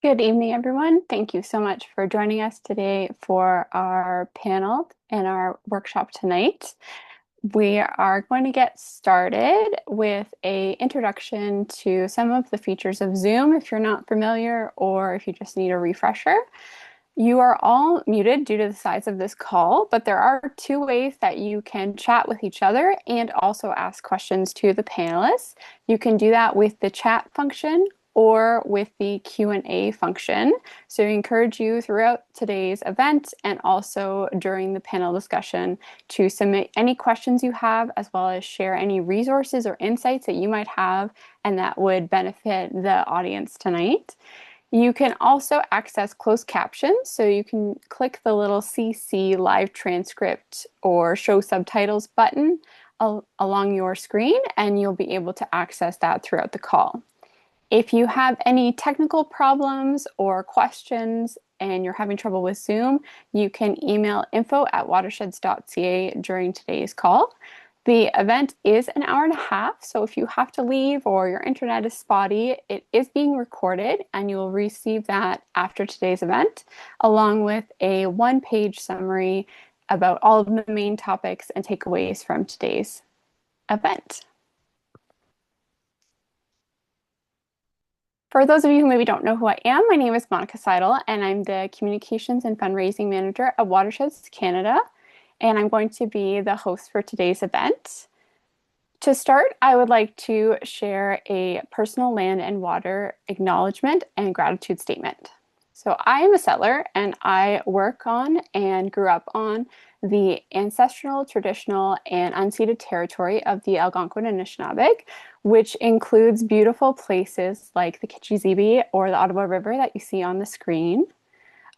Good evening, everyone. Thank you so much for joining us today for our panel and our workshop tonight. We are going to get started with an introduction to some of the features of Zoom if you're not familiar or if you just need a refresher. You are all muted due to the size of this call, but there are two ways that you can chat with each other and also ask questions to the panelists. You can do that with the chat function or with the Q&A function. So we encourage you throughout today's event and also during the panel discussion to submit any questions you have, as well as share any resources or insights that you might have and that would benefit the audience tonight. You can also access closed captions, so you can click the little CC live transcript or show subtitles button along your screen, and you'll be able to access that throughout the call. If you have any technical problems or questions and you're having trouble with Zoom, you can email info@watersheds.ca during today's call. The event is an hour and a half, so if you have to leave or your internet is spotty, it is being recorded and you will receive that after today's event, along with a one-page summary about all of the main topics and takeaways from today's event. For those of you who maybe don't know who I am, my name is Monica Seidel, and I'm the Communications and Fundraising Manager at Watersheds Canada, and I'm going to be the host for today's event. To start, I would like to share a personal land and water acknowledgement and gratitude statement. So I am a settler and I work on and grew up on the ancestral, traditional, and unceded territory of the Algonquin Anishinaabe, which includes beautiful places like the Kichizibi or the Ottawa River that you see on the screen.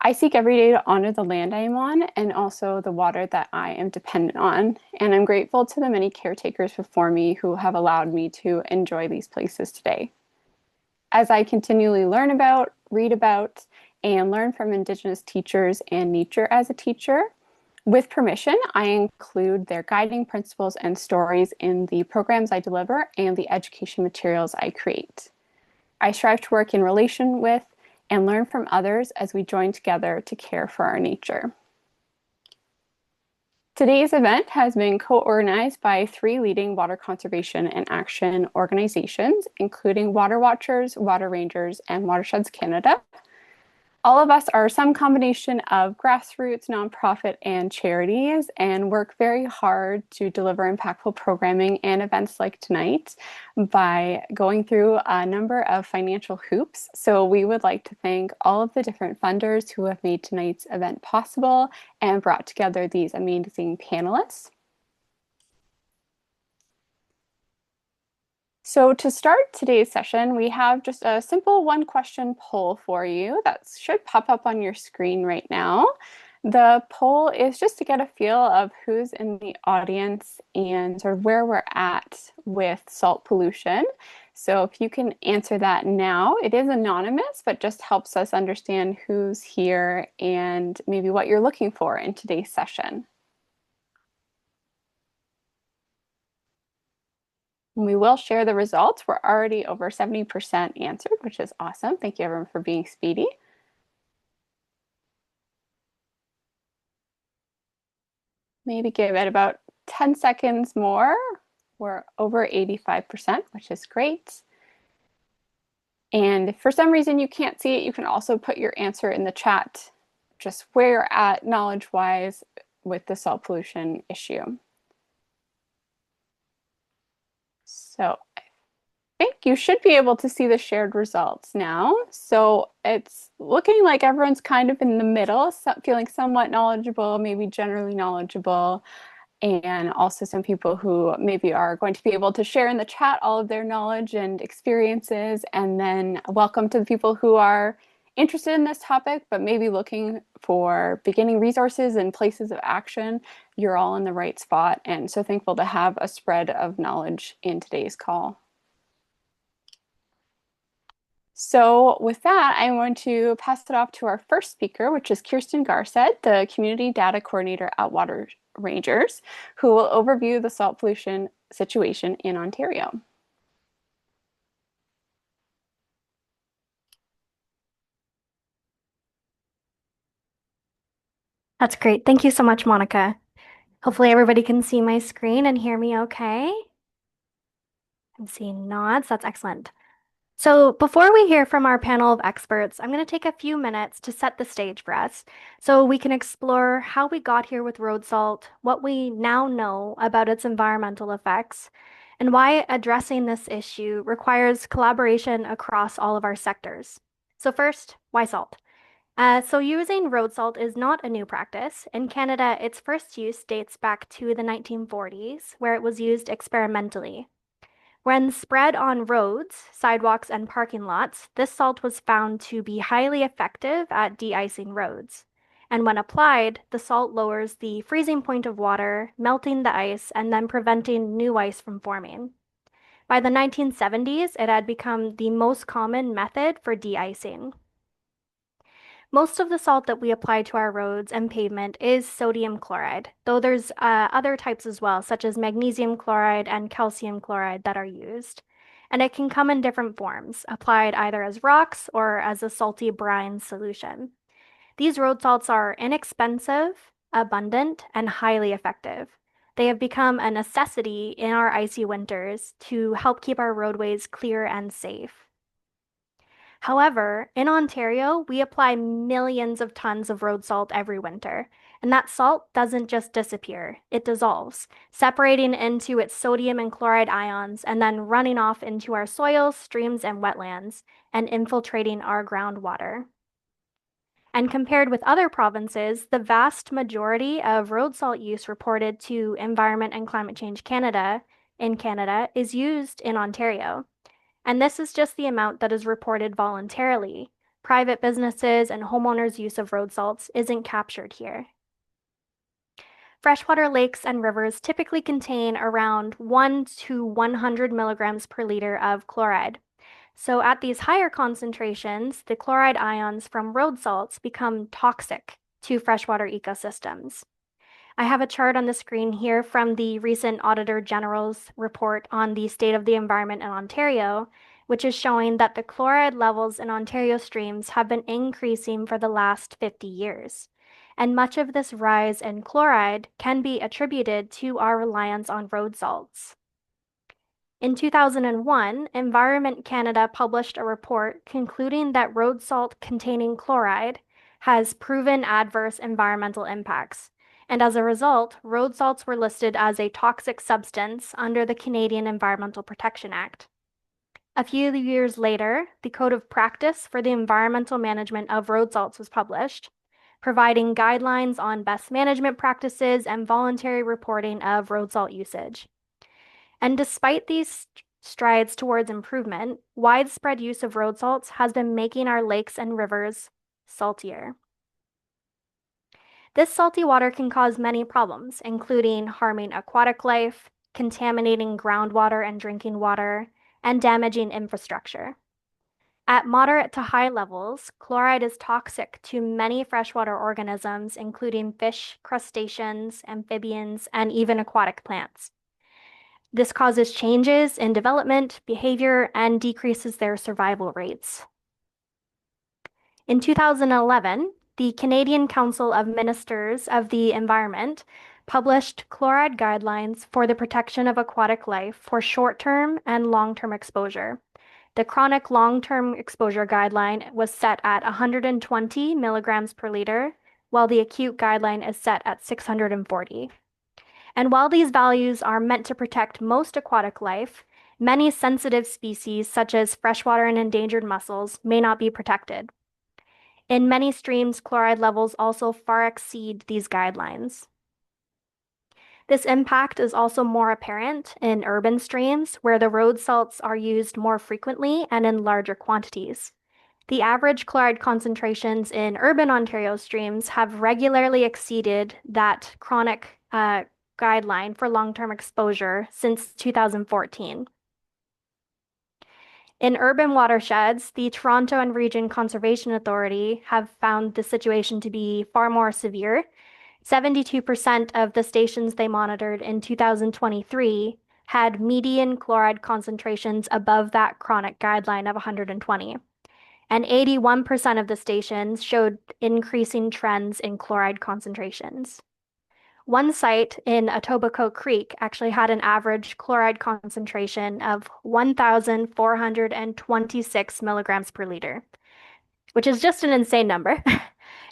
I seek every day to honor the land I am on and also the water that I am dependent on. And I'm grateful to the many caretakers before me who have allowed me to enjoy these places today. As I continually learn about, read about, and learn from Indigenous teachers and nature as a teacher, with permission, I include their guiding principles and stories in the programs I deliver and the education materials I create. I strive to work in relation with and learn from others as we join together to care for our nature. Today's event has been co-organized by three leading water conservation and action organizations, including Water Watchers, Water Rangers, and Watersheds Canada. All of us are some combination of grassroots, nonprofit, and charities, and work very hard to deliver impactful programming and events like tonight by going through a number of financial hoops. So we would like to thank all of the different funders who have made tonight's event possible and brought together these amazing panelists. So to start today's session, we have just a simple one question poll for you that should pop up on your screen right now. The poll is just to get a feel of who's in the audience and sort of where we're at with salt pollution. So if you can answer that now, it is anonymous, but just helps us understand who's here and maybe what you're looking for in today's session. We will share the results. We're already over 70% answered, which is awesome. Thank you everyone for being speedy. Maybe give it about 10 seconds more. We're over 85%, which is great. And if for some reason you can't see it, you can also put your answer in the chat, just where you're at knowledge-wise with the salt pollution issue. So I think you should be able to see the shared results now. So it's looking like everyone's kind of in the middle, feeling somewhat knowledgeable, maybe generally knowledgeable, and also some people who maybe are going to be able to share in the chat all of their knowledge and experiences. And then welcome to the people who are interested in this topic, but maybe looking for beginning resources and places of action. You're all in the right spot. And so thankful to have a spread of knowledge in today's call. So with that, I'm going to pass it off to our first speaker, which is Kirsten Garcet, the Community Data Coordinator at Water Rangers, who will overview the salt pollution situation in Ontario. That's great. Thank you so much, Monica. Hopefully everybody can see my screen and hear me okay. I'm seeing nods. That's excellent. So before we hear from our panel of experts, I'm going to take a few minutes to set the stage for us so we can explore how we got here with road salt, what we now know about its environmental effects, and why addressing this issue requires collaboration across all of our sectors. So first, why salt? So using road salt is not a new practice. In Canada, its first use dates back to the 1940s, where it was used experimentally. When spread on roads, sidewalks, and parking lots, this salt was found to be highly effective at de-icing roads. And when applied, the salt lowers the freezing point of water, melting the ice, and then preventing new ice from forming. By the 1970s, it had become the most common method for de-icing. Most of the salt that we apply to our roads and pavement is sodium chloride, though there's other types as well, such as magnesium chloride and calcium chloride that are used. And it can come in different forms, applied either as rocks or as a salty brine solution. These road salts are inexpensive, abundant, and highly effective. They have become a necessity in our icy winters to help keep our roadways clear and safe. However, in Ontario, we apply millions of tons of road salt every winter, and that salt doesn't just disappear, it dissolves, separating into its sodium and chloride ions and then running off into our soils, streams, and wetlands and infiltrating our groundwater. And compared with other provinces, the vast majority of road salt use reported to Environment and Climate Change Canada in Canada is used in Ontario. And this is just the amount that is reported voluntarily. Private businesses and homeowners' use of road salts isn't captured here. Freshwater lakes and rivers typically contain around 1 to 100 milligrams per liter of chloride. So at these higher concentrations, the chloride ions from road salts become toxic to freshwater ecosystems. I have a chart on the screen here from the recent Auditor General's report on the state of the environment in Ontario, which is showing that the chloride levels in Ontario streams have been increasing for the last 50 years. And much of this rise in chloride can be attributed to our reliance on road salts. In 2001, Environment Canada published a report concluding that road salt containing chloride has proven adverse environmental impacts. And as a result, road salts were listed as a toxic substance under the Canadian Environmental Protection Act. A few years later, the Code of Practice for the Environmental Management of Road Salts was published, providing guidelines on best management practices and voluntary reporting of road salt usage. And despite these strides towards improvement, widespread use of road salts has been making our lakes and rivers saltier. This salty water can cause many problems, including harming aquatic life, contaminating groundwater and drinking water, and damaging infrastructure. At moderate to high levels, chloride is toxic to many freshwater organisms, including fish, crustaceans, amphibians, and even aquatic plants. This causes changes in development, behavior, and decreases their survival rates. In 2011, the Canadian Council of Ministers of the Environment published chloride guidelines for the protection of aquatic life for short-term and long-term exposure. The chronic long-term exposure guideline was set at 120 milligrams per liter, while the acute guideline is set at 640. And while these values are meant to protect most aquatic life, many sensitive species, such as freshwater and endangered mussels, may not be protected. In many streams, chloride levels also far exceed these guidelines. This impact is also more apparent in urban streams, where the road salts are used more frequently and in larger quantities. The average chloride concentrations in urban Ontario streams have regularly exceeded that chronic guideline for long-term exposure since 2014. In urban watersheds, the Toronto and Region Conservation Authority have found the situation to be far more severe. 72% of the stations they monitored in 2023 had median chloride concentrations above that chronic guideline of 120. and 81% of the stations showed increasing trends in chloride concentrations. One site in Etobicoke Creek actually had an average chloride concentration of 1,426 milligrams per liter, which is just an insane number.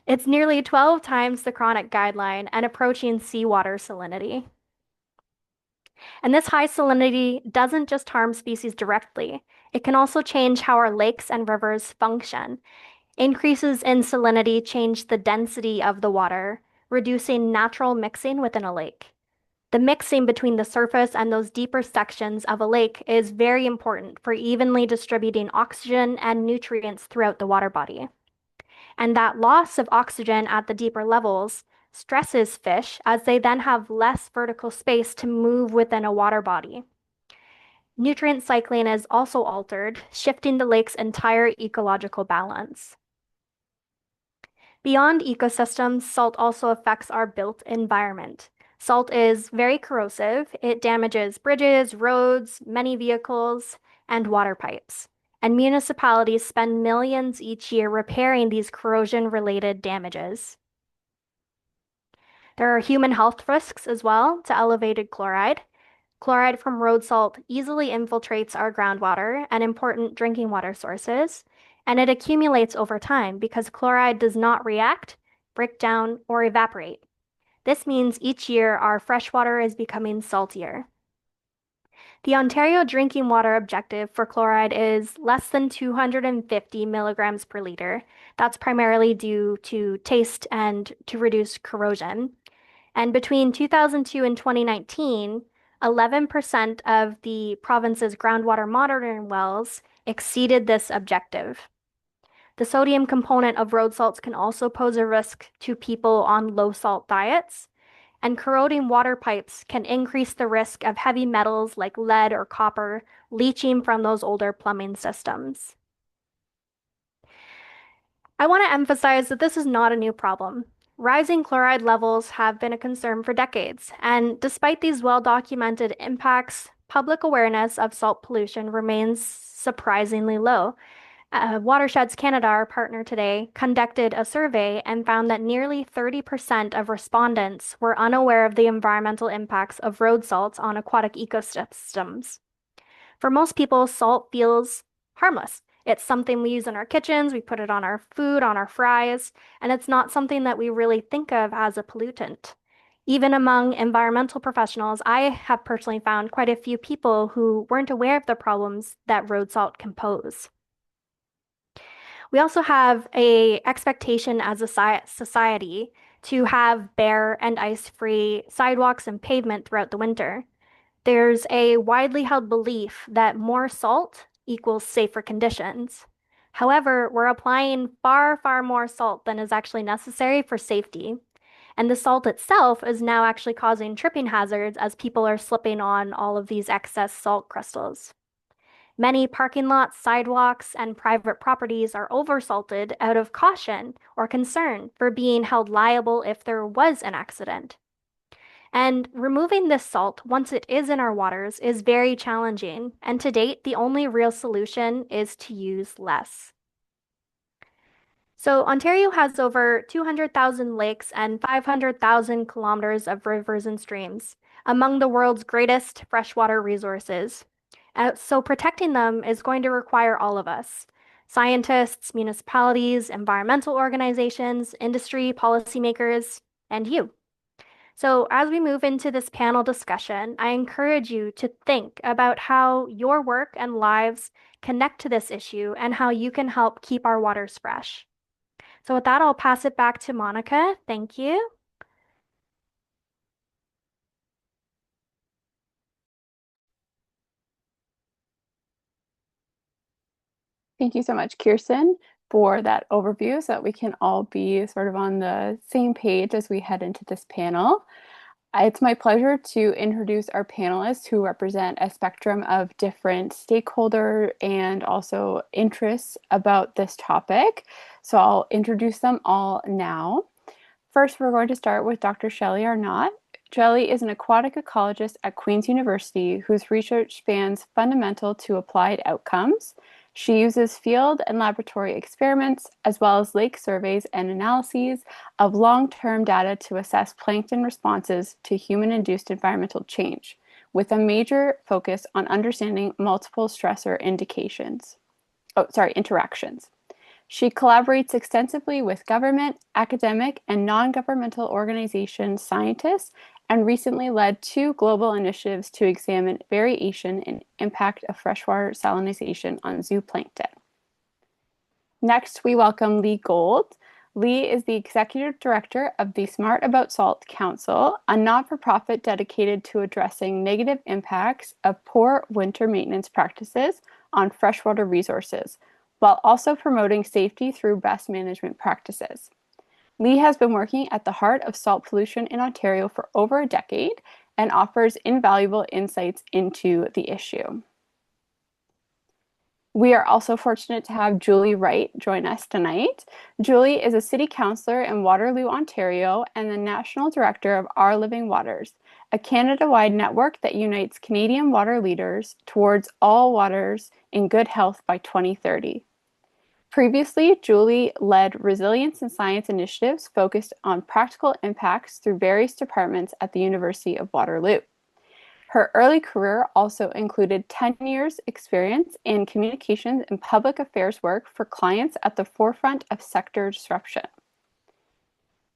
It's nearly 12 times the chronic guideline and approaching seawater salinity. And this high salinity doesn't just harm species directly, it can also change how our lakes and rivers function. Increases in salinity change the density of the water, reducing natural mixing within a lake. The mixing between the surface and those deeper sections of a lake is very important for evenly distributing oxygen and nutrients throughout the water body. And that loss of oxygen at the deeper levels stresses fish as they then have less vertical space to move within a water body. Nutrient cycling is also altered, shifting the lake's entire ecological balance. Beyond ecosystems, salt also affects our built environment. Salt is very corrosive. It damages bridges, roads, many vehicles, and water pipes. And municipalities spend millions each year repairing these corrosion-related damages. There are human health risks as well to elevated chloride. Chloride from road salt easily infiltrates our groundwater and important drinking water sources, and it accumulates over time because chloride does not react, break down, or evaporate. This means each year our freshwater is becoming saltier. The Ontario drinking water objective for chloride is less than 250 milligrams per liter. That's primarily due to taste and to reduce corrosion. And between 2002 and 2019, 11% of the province's groundwater monitoring wells exceeded this objective. The sodium component of road salts can also pose a risk to people on low salt diets, and corroding water pipes can increase the risk of heavy metals like lead or copper leaching from those older plumbing systems. I want to emphasize that this is not a new problem. Rising chloride levels have been a concern for decades, and despite these well-documented impacts, public awareness of salt pollution remains surprisingly low. Watersheds Canada, our partner today, conducted a survey and found that nearly 30% of respondents were unaware of the environmental impacts of road salts on aquatic ecosystems. For most people, salt feels harmless. It's something we use in our kitchens, we put it on our food, on our fries, and it's not something that we really think of as a pollutant. Even among environmental professionals, I have personally found quite a few people who weren't aware of the problems that road salt can pose. We also have a expectation as a society to have bare and ice-free sidewalks and pavement throughout the winter. There's a widely held belief that more salt equals safer conditions. However, we're applying far, far more salt than is actually necessary for safety. And the salt itself is now actually causing tripping hazards as people are slipping on all of these excess salt crystals. Many parking lots, sidewalks, and private properties are oversalted out of caution or concern for being held liable if there was an accident. And removing this salt, once it is in our waters, is very challenging. And to date, the only real solution is to use less. So Ontario has over 200,000 lakes and 500,000 kilometers of rivers and streams, among the world's greatest freshwater resources. So protecting them is going to require all of us, scientists, municipalities, environmental organizations, industry, policymakers, and you. So as we move into this panel discussion, I encourage you to think about how your work and lives connect to this issue and how you can help keep our waters fresh. So with that, I'll pass it back to Monica. Thank you. Thank you so much, Kirsten, for that overview so that we can all be sort of on the same page as we head into this panel. It's my pleasure to introduce our panelists who represent a spectrum of different stakeholder and also interests about this topic. So I'll introduce them all now. First, we're going to start with Dr. Shelley Arnott. Shelley is an aquatic ecologist at Queen's University whose research spans fundamental to applied outcomes. She uses field and laboratory experiments, as well as lake surveys and analyses of long-term data to assess plankton responses to human-induced environmental change, with a major focus on understanding multiple stressor interactions. She collaborates extensively with government, academic, and non-governmental organization scientists and recently led two global initiatives to examine variation and impact of freshwater salinization on zooplankton. Next, we welcome Lee Gold. Lee is the executive director of the Smart About Salt Council, a not-for-profit dedicated to addressing negative impacts of poor winter maintenance practices on freshwater resources, while also promoting safety through best management practices. Lee has been working at the heart of salt pollution in Ontario for over a decade and offers invaluable insights into the issue. We are also fortunate to have Julie Wright join us tonight. Julie is a city councillor in Waterloo, Ontario, and the national director of Our Living Waters, a Canada-wide network that unites Canadian water leaders towards all waters in good health by 2030. Previously, Julie led resilience and science initiatives focused on practical impacts through various departments at the University of Waterloo. Her early career also included 10 years experience in communications and public affairs work for clients at the forefront of sector disruption.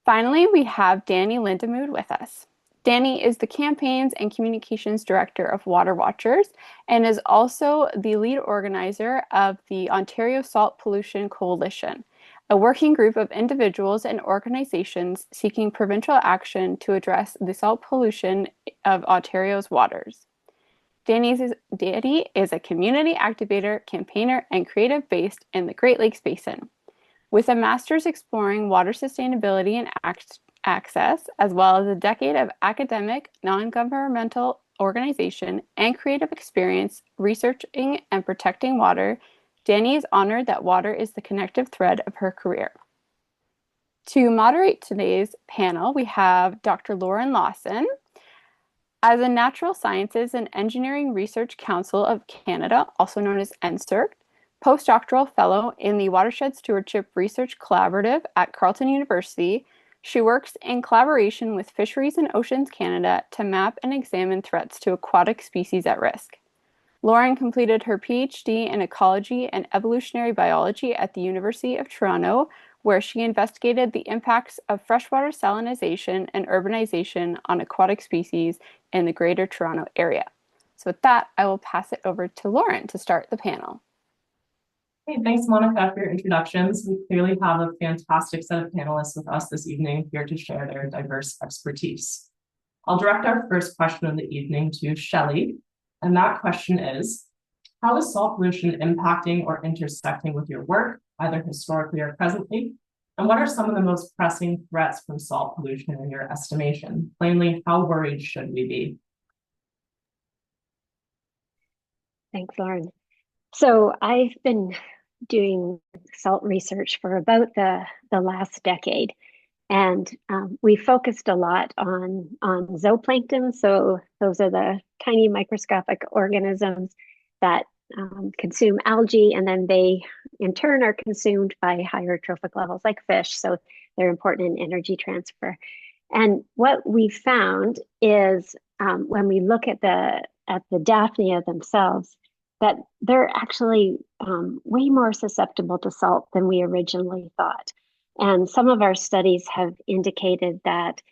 Finally, we have Danny Lindemood with us. Danny is the campaigns and communications director of Water Watchers and is also the lead organizer of the Ontario Salt Pollution Coalition, a working group of individuals and organizations seeking provincial action to address the salt pollution of Ontario's waters. Danny is a community activator, campaigner, and creative based in the Great Lakes Basin. With a master's exploring water sustainability and access, as well as a decade of academic, non-governmental organization, and creative experience researching and protecting water, Danny is honored that water is the connective thread of her career. To moderate today's panel, we have Dr. Lauren Lawson. As a Natural Sciences and Engineering Research Council of Canada, also known as NSERC, postdoctoral fellow in the Watershed Stewardship Research Collaborative at Carleton University, she works in collaboration with Fisheries and Oceans Canada to map and examine threats to aquatic species at risk. Lauren completed her PhD in ecology and evolutionary biology at the University of Toronto, where she investigated the impacts of freshwater salinization and urbanization on aquatic species in the Greater Toronto Area. So with that, I will pass it over to Lauren to start the panel. Hey, thanks, Monica, for your introductions. We clearly have a fantastic set of panelists with us this evening here to share their diverse expertise. I'll direct our first question of the evening to Shelley, and that question is, how is salt pollution impacting or intersecting with your work, either historically or presently? And what are some of the most pressing threats from salt pollution in your estimation? Plainly, how worried should we be? Thanks, Lauren. So I've been doing salt research for about the last decade, and we focused a lot on zooplankton. So those are the tiny microscopic organisms that consume algae, and then they in turn are consumed by higher trophic levels like fish. So they're important in energy transfer. And what we found is when we look at the Daphnia themselves, that they're actually way more susceptible to salt than we originally thought. And some of our studies have indicated that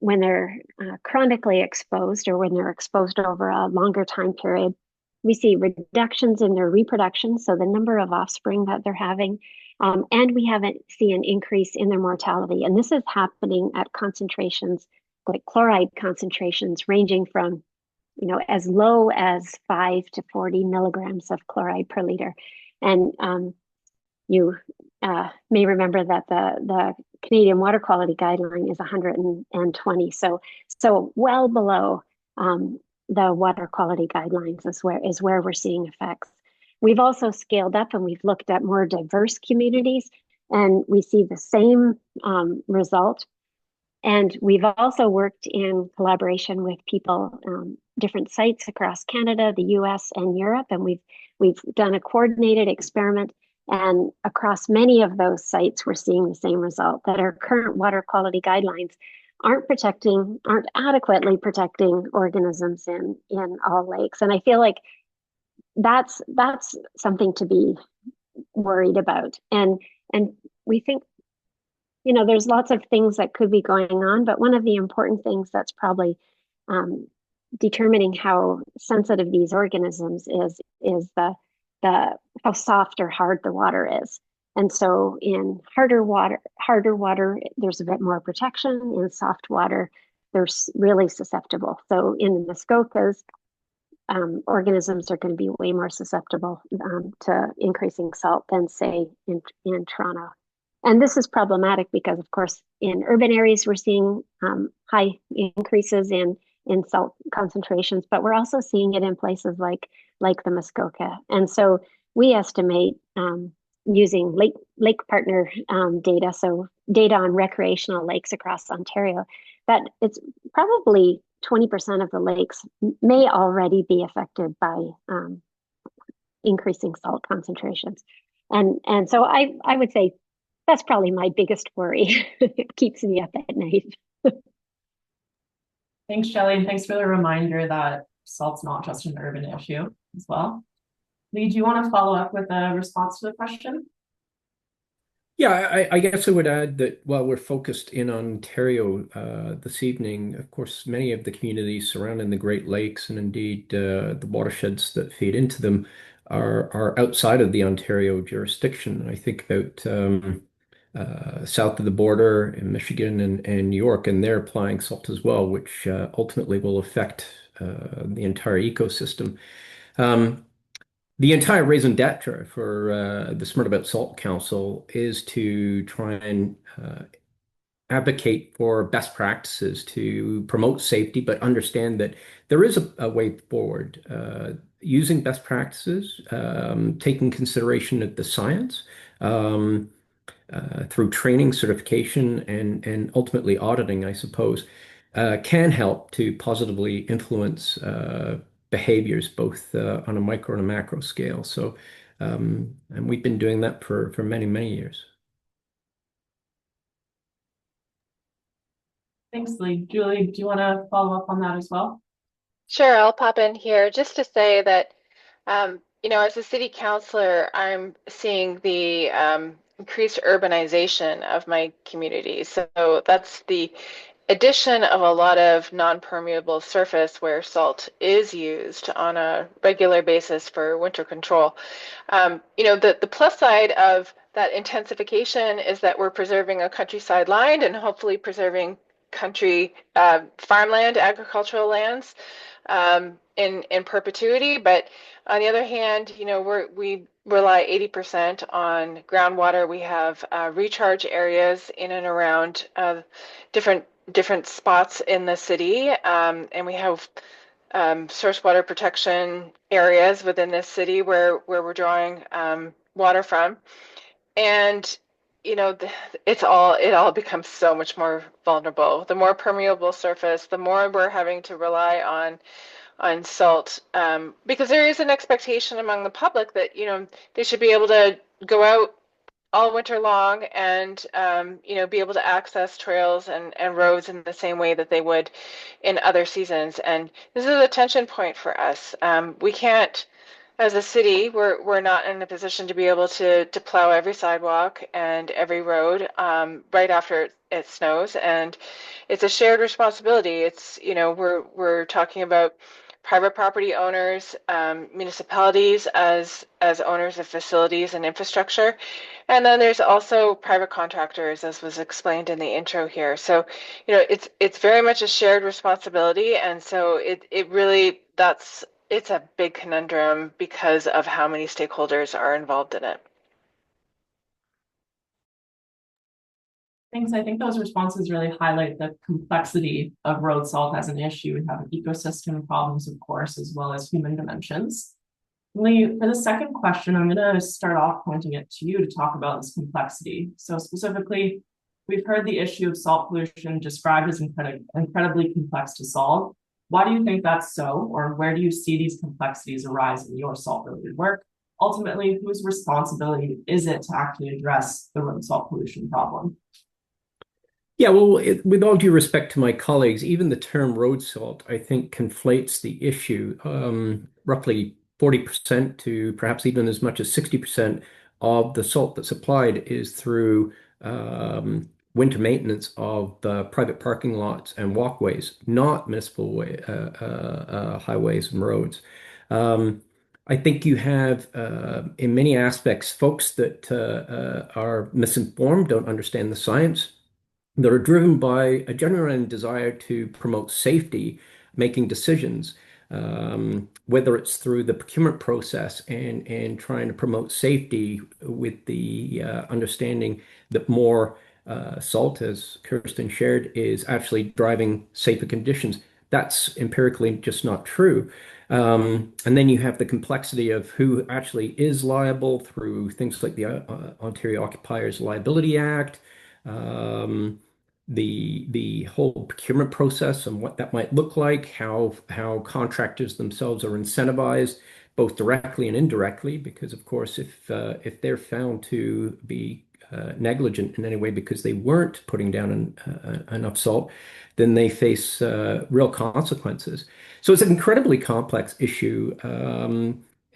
when they're chronically exposed, or when they're exposed over a longer time period, we see reductions in their reproduction, so the number of offspring that they're having, and we haven't seen an increase in their mortality. And this is happening at concentrations, like chloride concentrations, ranging from as low as 5 to 40 milligrams of chloride per liter. And you may remember that the Canadian water quality guideline is 120. So well below the water quality guidelines is where we're seeing effects. We've also scaled up and we've looked at more diverse communities, and we see the same result. And we've also worked in collaboration with people, different sites across Canada, the US, and Europe. And we've we've done a coordinated experiment, and across many of those sites, we're seeing the same result, that our current water quality guidelines aren't adequately protecting organisms in all lakes. And I feel like that's something to be worried about. And we think, there's lots of things that could be going on, but one of the important things that's probably determining how sensitive these organisms is the how soft or hard the water is. And so in harder water, there's a bit more protection. In soft water, they're really susceptible. So in the Muskokas, organisms are going to be way more susceptible to increasing salt than, say, in Toronto. And this is problematic because, of course, in urban areas, we're seeing high increases in salt concentrations, but we're also seeing it in places like the Muskoka. And so we estimate using lake partner data, so data on recreational lakes across Ontario, that it's probably 20% of the lakes may already be affected by increasing salt concentrations. And so I would say that's probably my biggest worry. It keeps me up at night. Thanks, Shelley, and thanks for the reminder that salt's not just an urban issue as well. Lee, do you want to follow up with a response to the question? Yeah, I guess I would add that while we're focused in Ontario this evening, of course, many of the communities surrounding the Great Lakes and indeed the watersheds that feed into them are outside of the Ontario jurisdiction. I think about south of the border in Michigan and New York, and they're applying salt as well, which ultimately will affect the entire ecosystem. The entire raison d'etre for the Smart About Salt Council is to try and advocate for best practices to promote safety, but understand that there is a way forward using best practices, taking consideration of the science through training, certification, and ultimately auditing, I suppose, can help to positively influence behaviors both on a micro and a macro scale. So, and we've been doing that for many, many years. Thanks, Lee. Julie, do you want to follow up on that as well? Sure, I'll pop in here just to say that, as a city councilor, I'm seeing the increased urbanization of my community. So that's the addition of a lot of non-permeable surface where salt is used on a regular basis for winter control. The plus side of that intensification is that we're preserving a countryside line and hopefully preserving country farmland, agricultural lands in perpetuity. But on the other hand, we rely 80% on groundwater. We have recharge areas in and around different spots in the city, and we have source water protection areas within this city where we're drawing water from. And it all becomes so much more vulnerable. The more permeable surface, the more we're having to rely on salt, because there is an expectation among the public that they should be able to go out all winter long and be able to access trails and roads in the same way that they would in other seasons. And this is a tension point for us. We can't, as a city, we're not in a position to be able to plow every sidewalk and every road right after it snows, and it's a shared responsibility. It's we're talking about private property owners, municipalities as owners of facilities and infrastructure, and then there's also private contractors, as was explained in the intro here. So it's very much a shared responsibility, and so it really it's a big conundrum because of how many stakeholders are involved in it. Thanks. I think those responses really highlight the complexity of road salt as an issue. We have ecosystem problems, of course, as well as human dimensions. Lee, for the second question, I'm going to start off pointing it to you to talk about this complexity. So specifically, we've heard the issue of salt pollution described as incredibly complex to solve. Why do you think that's so, or where do you see these complexities arise in your salt-related work? Ultimately, whose responsibility is it to actually address the road salt pollution problem? Yeah, well, with all due respect to my colleagues, even the term road salt, I think, conflates the issue. Roughly 40% to perhaps even as much as 60% of the salt that's applied is through winter maintenance of private parking lots and walkways, not municipal highways and roads. Um, I think you have, in many aspects, folks that are misinformed, don't understand the science, that are driven by a genuine desire to promote safety, making decisions, whether it's through the procurement process and trying to promote safety with the understanding that more salt, as Kirsten shared, is actually driving safer conditions. That's empirically just not true. And then you have the complexity of who actually is liable through things like the Ontario Occupiers Liability Act, um, the whole procurement process and what that might look like, how contractors themselves are incentivized, both directly and indirectly, because of course, if they're found to be negligent in any way because they weren't putting down enough salt, then they face real consequences. So it's an incredibly complex issue.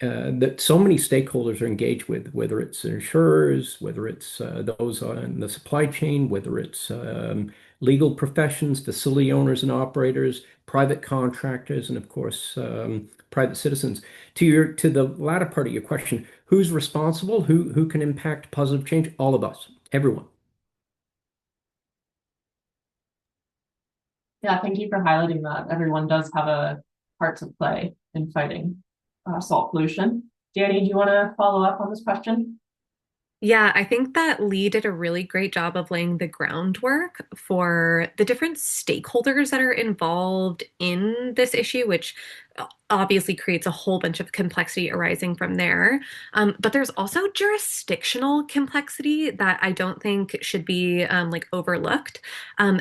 That so many stakeholders are engaged with, whether it's insurers, whether it's those on the supply chain, whether it's legal professions, facility owners and operators, private contractors, and of course, private citizens. To the latter part of your question, who's responsible? Who can impact positive change? All of us, everyone. Yeah, thank you for highlighting that. Everyone does have a part to play in fighting salt pollution. Danny, do you want to follow up on this question? Yeah, I think that Lee did a really great job of laying the groundwork for the different stakeholders that are involved in this issue, which obviously creates a whole bunch of complexity arising from there. But there's also jurisdictional complexity that I don't think should be like overlooked.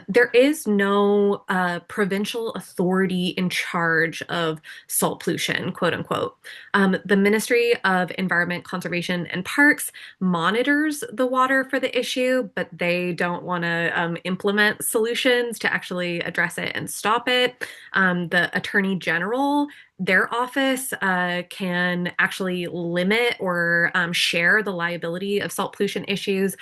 There is no provincial authority in charge of salt pollution, quote unquote. The Ministry of Environment, Conservation, and Parks monitors the water for the issue, but they don't want to implement solutions to actually address it and stop it. The Attorney General, their office can actually limit or share the liability of salt pollution issues,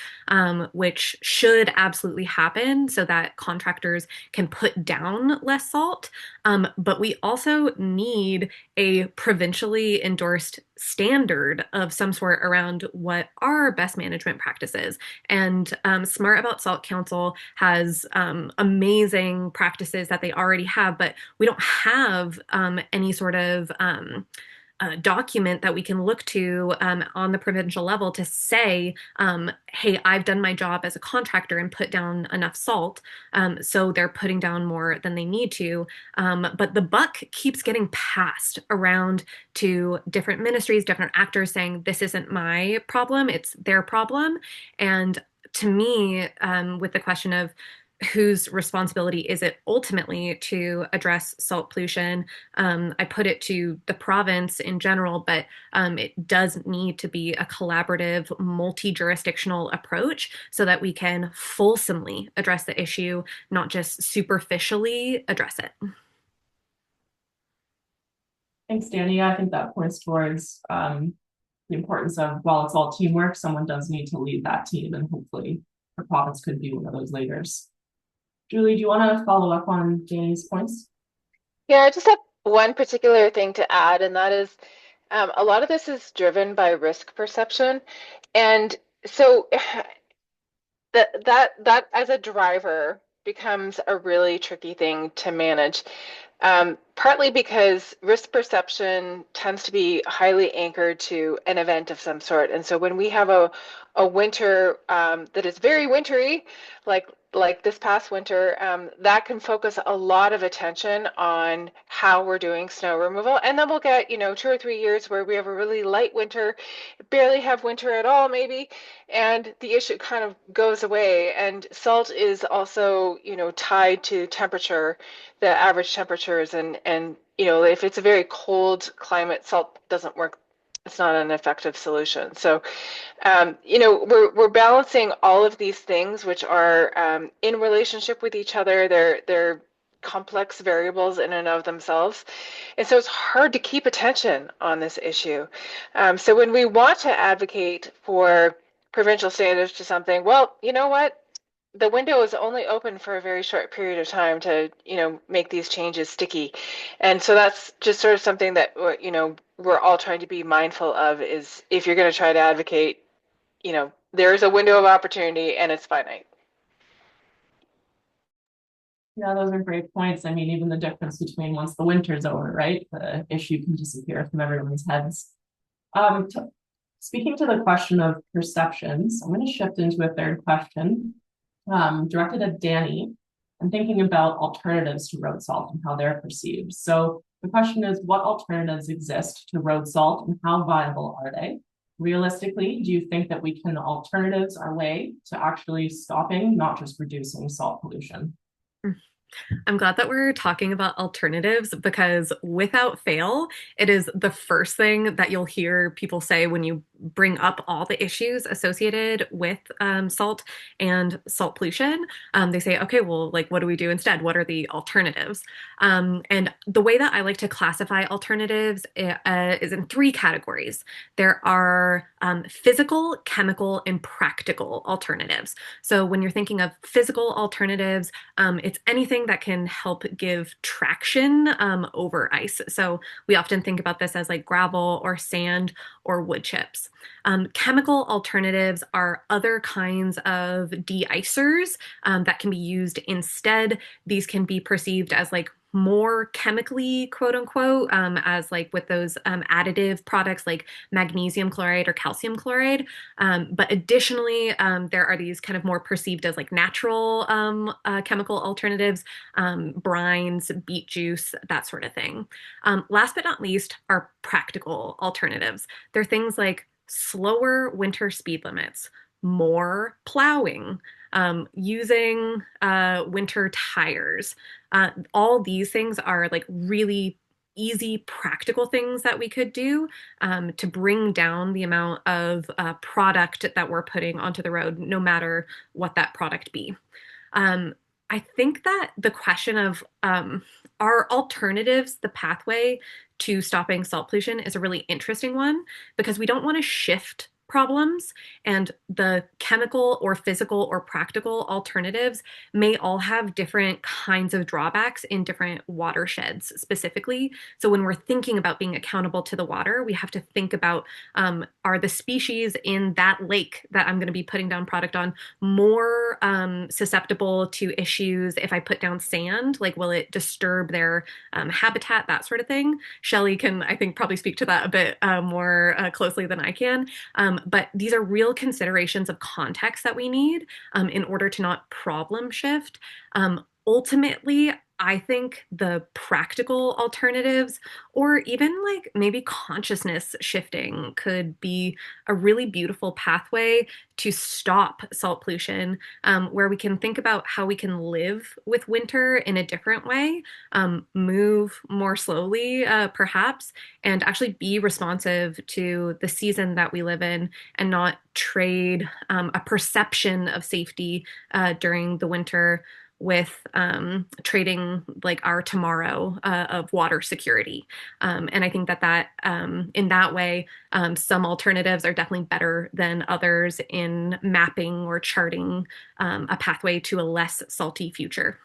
which should absolutely happen so that contractors can put down less salt. But we also need a provincially endorsed standard of some sort around what are best management practices. And Smart About Salt Council has amazing practices that they already have, but we don't have any sort of document that we can look to on the provincial level to say, hey, I've done my job as a contractor and put down enough salt. So they're putting down more than they need to. But the buck keeps getting passed around to different ministries, different actors saying, this isn't my problem, it's their problem. And to me, with the question of whose responsibility is it ultimately to address salt pollution? I put it to the province in general, but it does need to be a collaborative, multi-jurisdictional approach so that we can fulsomely address the issue, not just superficially address it. Thanks, Danny. I think that points towards the importance of, while it's all teamwork, someone does need to lead that team, and hopefully the province could be one of those leaders. Julie, do you want to follow up on Danny's points? Yeah, I just have one particular thing to add, and that is a lot of this is driven by risk perception. And so that as a driver becomes a really tricky thing to manage. Partly because risk perception tends to be highly anchored to an event of some sort. And so when we have a winter that is very wintry, like this past winter, that can focus a lot of attention on how we're doing snow removal. And then we'll get, 2 or 3 years where we have a really light winter, barely have winter at all, maybe, and the issue kind of goes away. And salt is also, tied to temperature, the average temperatures, and if it's a very cold climate, salt doesn't work an effective solution. So we're balancing all of these things, which are in relationship with each other. They're complex variables in and of themselves, and so it's hard to keep attention on this issue. So when we want to advocate for provincial standards to something, well, you know what? The window is only open for a very short period of time to, make these changes sticky. And so that's just sort of something that, we're all trying to be mindful of is if you're going to try to advocate, there is a window of opportunity and it's finite. Yeah, those are great points. I mean, even the difference between once the winter's over, right? The issue can disappear from everyone's heads. Speaking to the question of perceptions, I'm going to shift into a third question, directed at Danny. I'm thinking about alternatives to road salt and how they're perceived. So the question is, what alternatives exist to road salt and how viable are they? Realistically, do you think that we can alternatives our way to actually stopping, not just reducing salt pollution? I'm glad that we're talking about alternatives because without fail, it is the first thing that you'll hear people say when you bring up all the issues associated with salt and salt pollution. They say, okay, well, like, what do we do instead? What are the alternatives? And the way that I like to classify alternatives is in three categories. There are physical, chemical, and practical alternatives. So when you're thinking of physical alternatives, it's anything that can help give traction over ice. So we often think about this as like gravel or sand or wood chips. Chemical alternatives are other kinds of de-icers that can be used instead. These can be perceived as like more chemically, quote unquote, as like with those additive products like magnesium chloride or calcium chloride. But additionally, there are these kind of more perceived as like natural chemical alternatives, brines, beet juice, that sort of thing. Last but not least are practical alternatives. They're things like slower winter speed limits, more plowing, using winter tires. All these things are like really easy, practical things that we could do to bring down the amount of product that we're putting onto the road, no matter what that product be. I think that the question of are alternatives the pathway to stopping salt pollution is a really interesting one because we don't want to shift problems, and the chemical or physical or practical alternatives may all have different kinds of drawbacks in different watersheds specifically. So when we're thinking about being accountable to the water, we have to think about are the species in that lake that I'm going to be putting down product on more susceptible to issues if I put down sand? Like, will it disturb their habitat, that sort of thing? Shelley can, I think, probably speak to that a bit more closely than I can. But these are real considerations of context that we need in order to not problem shift. Ultimately, I think the practical alternatives, or even like maybe consciousness shifting, could be a really beautiful pathway to stop salt pollution, where we can think about how we can live with winter in a different way, move more slowly, perhaps, and actually be responsive to the season that we live in and not trade a perception of safety during the winter with trading like our tomorrow of water security. And I think that in that way, some alternatives are definitely better than others in mapping or charting a pathway to a less salty future.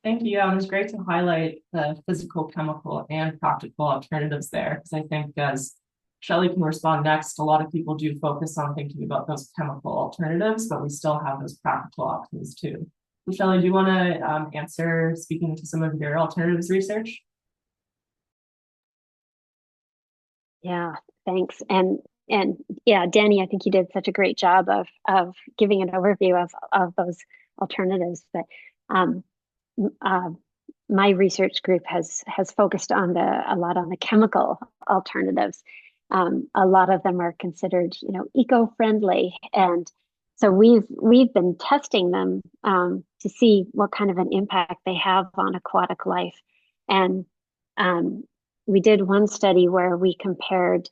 Thank you. Yeah, it was great to highlight the physical, chemical, and practical alternatives there, because I think as Shelley can respond next, a lot of people do focus on thinking about those chemical alternatives, but we still have those practical options too. So Shelley, do you want to answer speaking to some of your alternatives research? Yeah, thanks. And yeah, Danny, I think you did such a great job of giving an overview of those alternatives. But my research group has focused on a lot on the chemical alternatives. A lot of them are considered, eco-friendly, and so we've been testing them to see what kind of an impact they have on aquatic life. And we did one study where we compared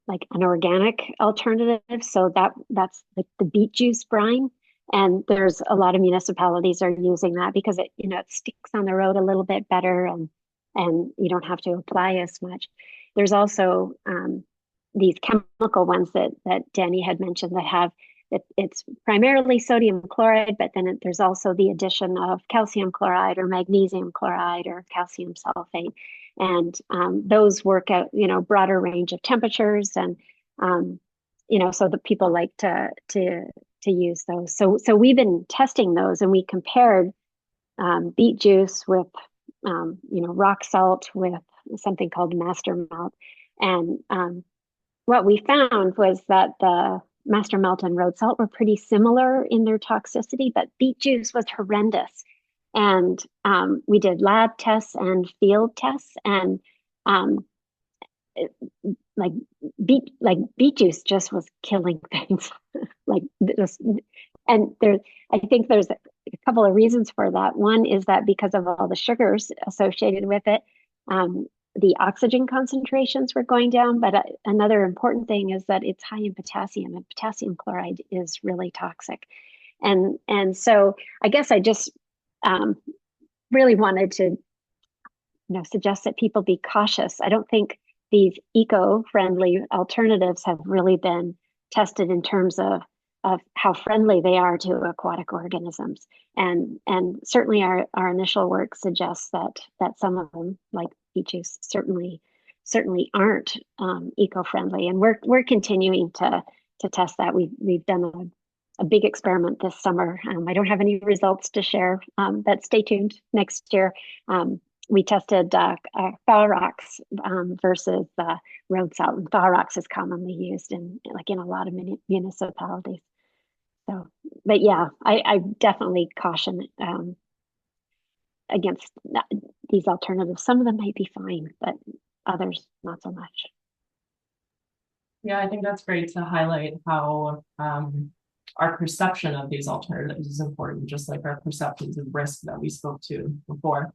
like an organic alternative. So that's like the beet juice brine. And there's a lot of municipalities are using that because it sticks on the road a little bit better and you don't have to apply as much. There's also these chemical ones that Danny had mentioned that have it's primarily sodium chloride, but then there's also the addition of calcium chloride or magnesium chloride or calcium sulfate. And those work at, broader range of temperatures. And, so the people like to use those. So we've been testing those and we compared beet juice with, rock salt with something called master malt. And what we found was that the master malt and road salt were pretty similar in their toxicity, but beet juice was horrendous. And we did lab tests and field tests, and um, it, beet juice just was killing things. like this, and I think there's a couple of reasons for that. One is that because of all the sugars associated with it, the oxygen concentrations were going down. But another important thing is that it's high in potassium, and potassium chloride is really toxic. And so I guess I just really wanted to suggest that people be cautious. I don't think these eco-friendly alternatives have really been tested in terms of how friendly they are to aquatic organisms. And certainly our initial work suggests that some of them, like beet juice, certainly aren't eco-friendly. And we're continuing to test that. We've done a big experiment this summer. I don't have any results to share, but stay tuned next year. We tested Thorox versus road salt, and Thorox is commonly used in a lot of municipalities. So, but yeah, I definitely caution against these alternatives. Some of them might be fine, but others not so much. Yeah, I think that's great to highlight how our perception of these alternatives is important, just like our perceptions of risk that we spoke to before.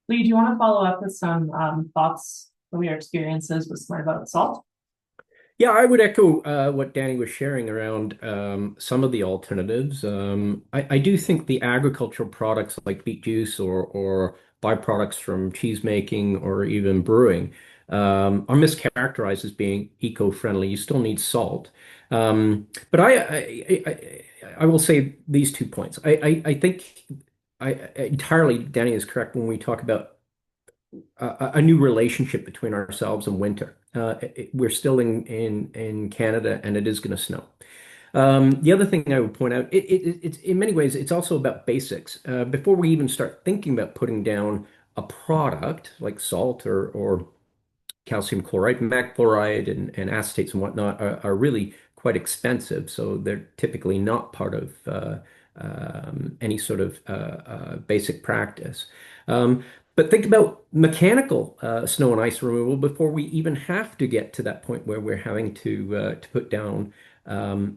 Lee, do you want to follow up with some thoughts from your experiences with Smart About Salt? Yeah, I would echo what Danny was sharing around some of the alternatives. I do think the agricultural products like beet juice or byproducts from cheese making or even brewing are mischaracterized as being eco-friendly. You still need salt. But I will say these 2 points. I think entirely Danny is correct when we talk about a new relationship between ourselves and winter. We're still in Canada, and it is going to snow. The other thing I would point out, it's in many ways, it's also about basics. Before we even start thinking about putting down a product like salt or calcium chloride, mac chloride, and acetates and whatnot are really quite expensive. So they're typically not part of any sort of basic practice. But think about mechanical snow and ice removal before we even have to get to that point where we're having to put down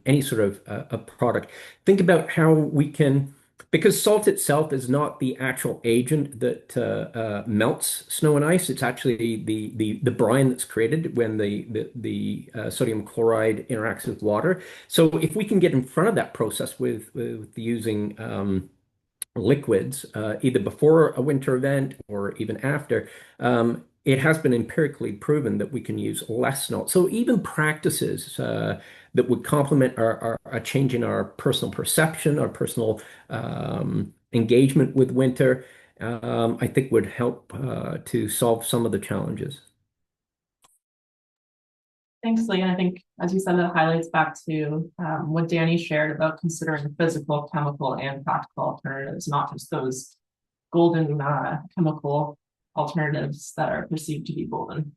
any sort of a product. Think about how we can, because salt itself is not the actual agent that melts snow and ice. It's actually the brine that's created when the sodium chloride interacts with water. So if we can get in front of that process with using liquids, either before a winter event or even after, it has been empirically proven that we can use less snow. So even practices that would complement a change in our personal perception, our personal engagement with winter, I think would help to solve some of the challenges. Thanks, Lee. And I think, as you said, that highlights back to what Danny shared about considering physical, chemical, and practical alternatives, not just those golden chemical alternatives that are perceived to be golden.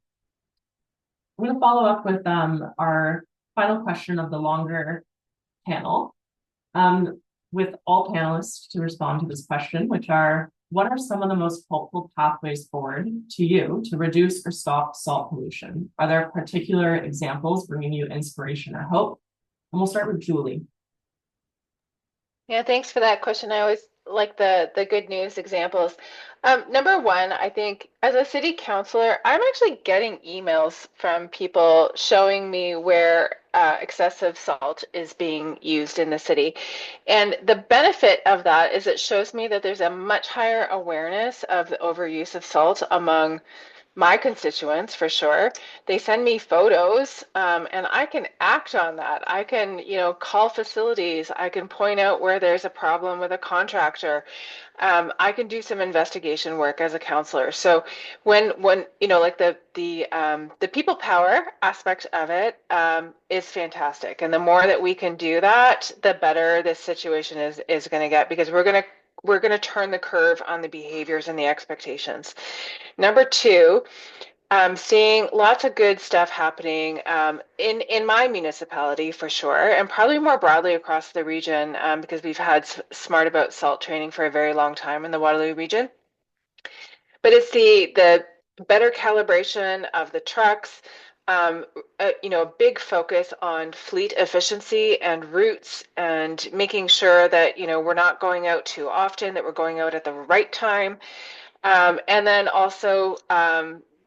I'm going to follow up with our final question of the longer panel, with all panelists to respond to this question, which are, what are some of the most helpful pathways forward to you to reduce or stop salt pollution? Are there particular examples bringing you inspiration or hope? And we'll start with Julie. Yeah, thanks for that question. I always like the good news examples. Number one, I think as a city councilor, I'm actually getting emails from people showing me where excessive salt is being used in the city. And the benefit of that is it shows me that there's a much higher awareness of the overuse of salt among my constituents for sure. They send me photos, and I can act on that. I can, call facilities. I can point out where there's a problem with a contractor. I can do some investigation work as a counselor. So when like the people power aspect of it is fantastic, and the more that we can do that, the better this situation is going to get because we're going to turn the curve on the behaviors and the expectations. Number two, seeing lots of good stuff happening in my municipality for sure, and probably more broadly across the region because we've had smart about salt training for a very long time in the Waterloo region. But it's the better calibration of the trucks, a big focus on fleet efficiency and routes and making sure that, we're not going out too often, that we're going out at the right time. And then also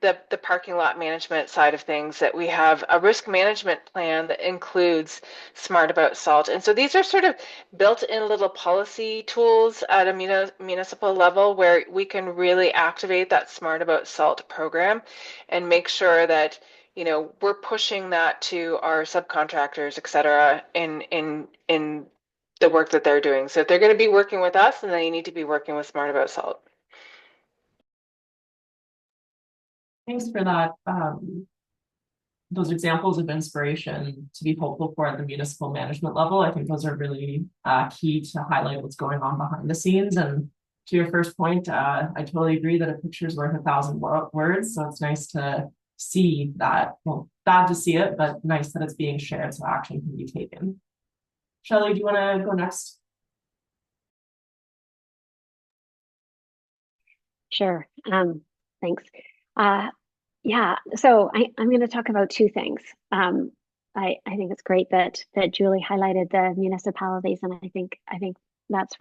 the parking lot management side of things, that we have a risk management plan that includes smart about salt. And so these are sort of built-in little policy tools at a municipal level where we can really activate that smart about salt program and make sure that we're pushing that to our subcontractors, et cetera, in the work that they're doing. So if they're going to be working with us, then they need to be working with smart about salt. Thanks for that. Those examples of inspiration to be hopeful for at the municipal management level. I think those are really key to highlight what's going on behind the scenes. And to your first point, I totally agree that a picture is worth 1,000 words. So it's nice to see that. Well, bad to see it, but nice that it's being shared so action can be taken. Shelley, do you want to go next? Sure. Thanks. Yeah, so I'm going to talk about two things. I think it's great that Julie highlighted the municipalities, and I think that's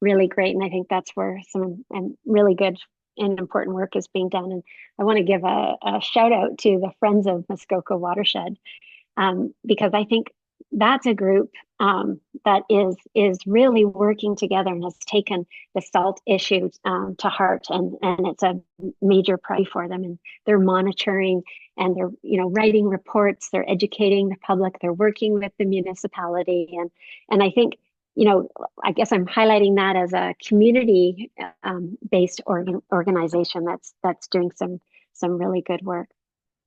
really great, and I think that's where some really good and important work is being done. And I want to give a shout out to the Friends of Muskoka Watershed, because I think that's a group that is really working together and has taken the salt issue to heart, and it's a major priority for them. And they're monitoring, and they're writing reports, they're educating the public, they're working with the municipality, and I think I guess I'm highlighting that as a community based organization that's doing some really good work.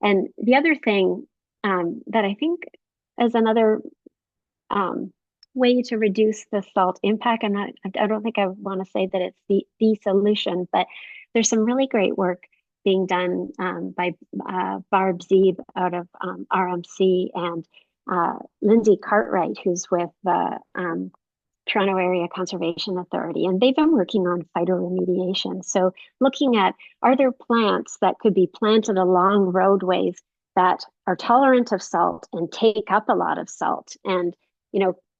And the other thing that I think is another way to reduce the salt impact. I don't think I want to say that it's the solution, but there's some really great work being done by Barb Zeeb out of RMC, and Lindsay Cartwright, who's with the Toronto Area Conservation Authority, and they've been working on phytoremediation. So looking at, are there plants that could be planted along roadways that are tolerant of salt and take up a lot of salt? And,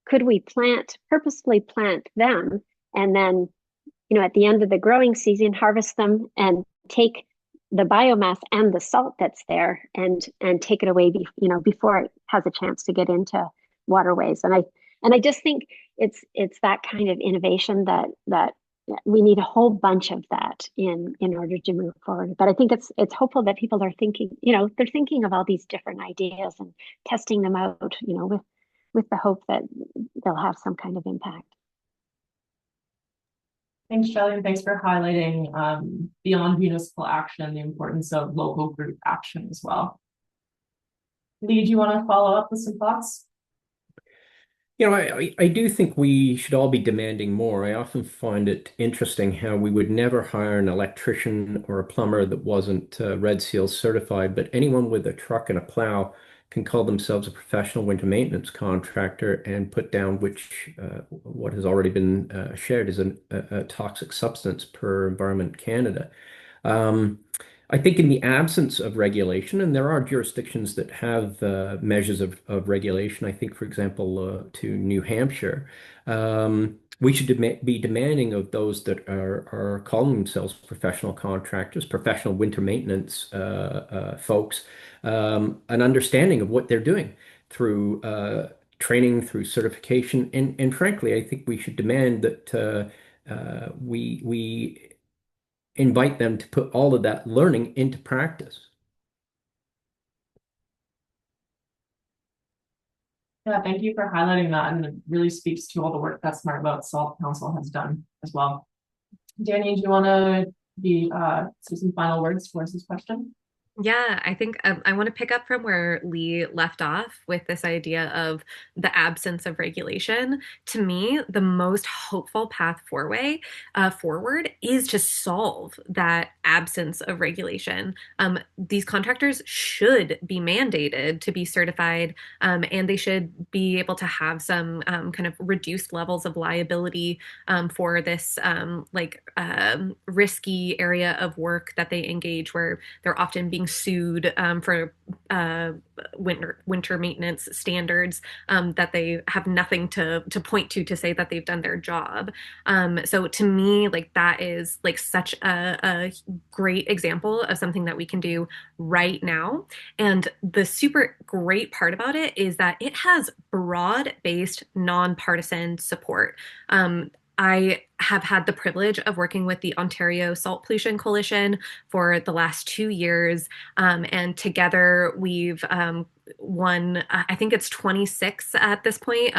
could we purposefully plant them, and then, at the end of the growing season, harvest them and take the biomass and the salt that's there and take it away, before it has a chance to get into waterways. And I just think it's that kind of innovation that we need a whole bunch of that in order to move forward. But I think it's hopeful that people are thinking, they're thinking of all these different ideas and testing them out, with the hope that they'll have some kind of impact. Thanks, Shelley, and thanks for highlighting beyond municipal action, the importance of local group action as well. Lee, do you want to follow up with some thoughts? I do think we should all be demanding more. I often find it interesting how we would never hire an electrician or a plumber that wasn't Red Seal certified, but anyone with a truck and a plow can call themselves a professional winter maintenance contractor and put down what has already been shared as a toxic substance per Environment Canada. I think in the absence of regulation, and there are jurisdictions that have measures of regulation, I think, for example, to New Hampshire, we should be demanding of those that are calling themselves professional contractors, professional winter maintenance folks, an understanding of what they're doing through training, through certification, and frankly, I think we should demand that we invite them to put all of that learning into practice. Yeah, thank you for highlighting that, and it really speaks to all the work that Smart About Salt Council has done as well. Danny, do you want to say some final words towards this question? Yeah, I think I want to pick up from where Lee left off with this idea of the absence of regulation. To me, the most hopeful path forward is to solve that absence of regulation. These contractors should be mandated to be certified, and they should be able to have some kind of reduced levels of liability for this risky area of work that they engage, where they're often being sued for winter maintenance standards that they have nothing to point to say that they've done their job. So to me, like that is like such a great example of something that we can do right now. And the super great part about it is that it has broad-based, nonpartisan support. I have had the privilege of working with the Ontario Salt Pollution Coalition for the last 2 years. And together we've won, I think it's 26 at this point,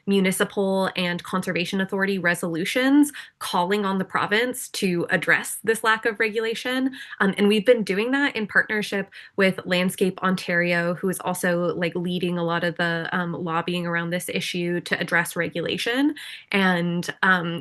municipal and conservation authority resolutions calling on the province to address this lack of regulation. And we've been doing that in partnership with Landscape Ontario, who is also like leading a lot of the lobbying around this issue to address regulation. And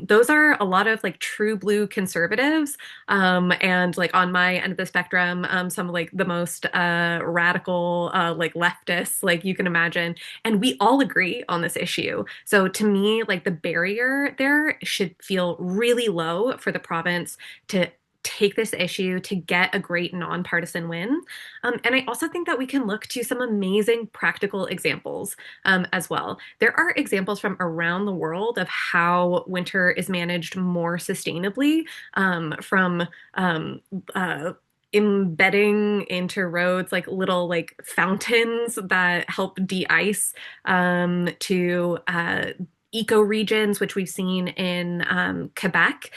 those are a lot of like true blue conservatives. And like on my end of the spectrum, some of like the most radical like leftists like you can imagine. And we all agree on this issue. So to me, like the barrier there should feel really low for the province to take this issue to get a great nonpartisan win. And I also think that we can look to some amazing practical examples as well. There are examples from around the world of how winter is managed more sustainably, from embedding into roads like little like fountains that help de-ice, to eco regions, which we've seen in Quebec,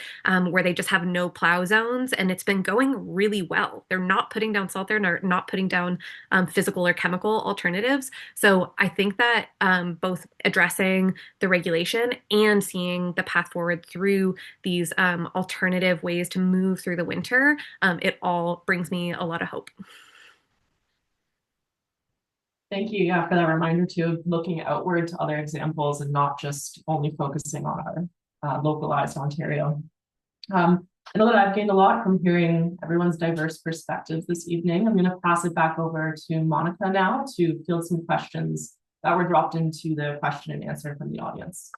where they just have no plow zones, and it's been going really well. They're not putting down salt, they're not putting down physical or chemical alternatives. So I think that both addressing the regulation and seeing the path forward through these alternative ways to move through the winter, it all brings me a lot of hope. Thank you, yeah, for that reminder too, of looking outward to other examples and not just only focusing on our localized Ontario. I know that I've gained a lot from hearing everyone's diverse perspectives this evening. I'm going to pass it back over to Monica now to field some questions that were dropped into the question and answer from the audience.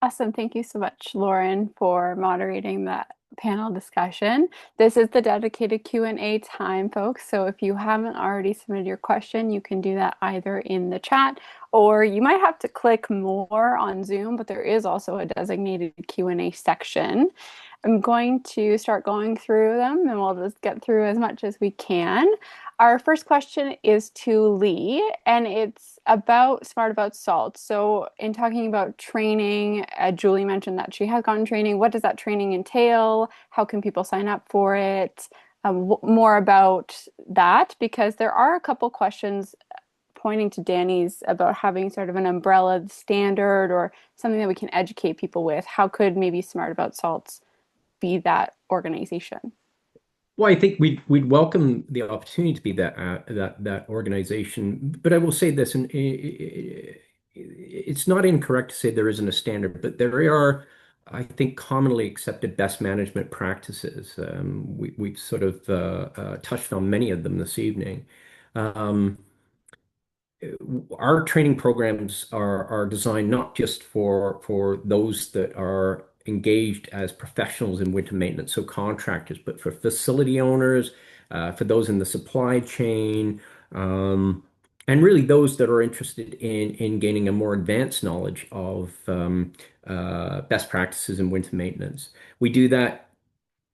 Awesome. Thank you so much, Lauren, for moderating that panel discussion. This is the dedicated Q&A time, folks. So if you haven't already submitted your question, you can do that either in the chat, or you might have to click more on Zoom, but there is also a designated Q&A section. I'm going to start going through them, and we'll just get through as much as we can. Our first question is to Lee, and it's about Smart About Salt. So in talking about training, Julie mentioned that she has gotten training. What does that training entail? How can people sign up for it? More about that, because there are a couple questions pointing to Danny's about having sort of an umbrella standard or something that we can educate people with. How could maybe Smart About Salts be that organization? Well, I think we'd welcome the opportunity to be that organization. But I will say this, and it's not incorrect to say there isn't a standard, but there are, I think, commonly accepted best management practices. We've sort of touched on many of them this evening. Um, our training programs are designed not just for those that are engaged as professionals in winter maintenance, so contractors, but for facility owners, for those in the supply chain, and really those that are interested in gaining a more advanced knowledge of best practices in winter maintenance. We do that.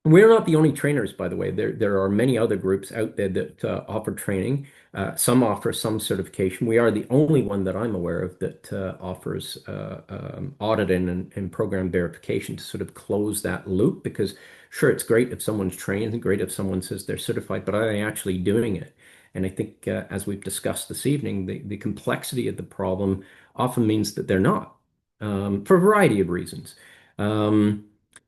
We're not the only trainers, by the way. There are many other groups out there that offer training. Some offer some certification. We are the only one that I'm aware of that offers audit and program verification to sort of close that loop. Because sure, it's great if someone's trained and great if someone says they're certified, but are they actually doing it? And I think, as we've discussed this evening, the complexity of the problem often means that they're not, for a variety of reasons. Um,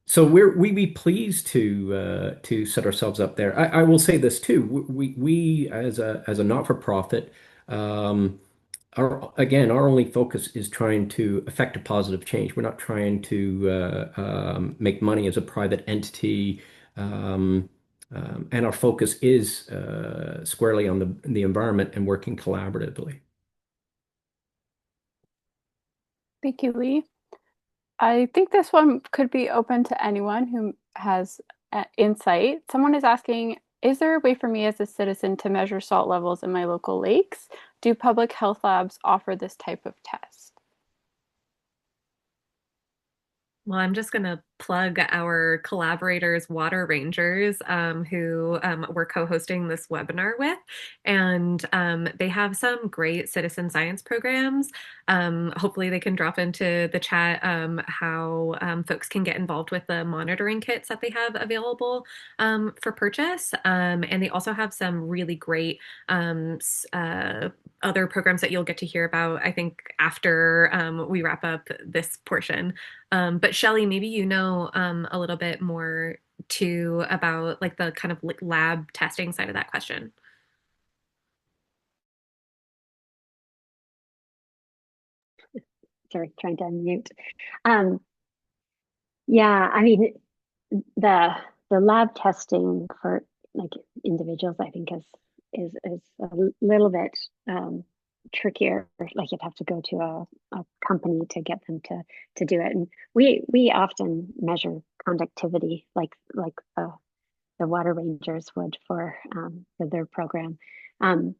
so we'd be pleased to set ourselves up there. I will say this too. We as a not-for-profit, our only focus is trying to affect a positive change. We're not trying to make money as a private entity, um, and our focus is squarely on the environment and working collaboratively. Thank you, Lee. I think this one could be open to anyone who has insight. Someone is asking, is there a way for me as a citizen to measure salt levels in my local lakes? Do public health labs offer this type of test? Well, I'm just going to plug our collaborators, Water Rangers, who we're co-hosting this webinar with. And they have some great citizen science programs. Hopefully they can drop into the chat how folks can get involved with the monitoring kits that they have available for purchase. And they also have some really great other programs that you'll get to hear about, I think, after we wrap up this portion. But Shelley, maybe you know a little bit more too about like the kind of lab testing side of that question. Sorry, trying to unmute. Um, yeah, I mean, the the lab testing for like individuals, I think is a little bit trickier. Like you'd have to go to a company to get them to do it. And we often measure conductivity, like the Water Rangers would for their program. Um,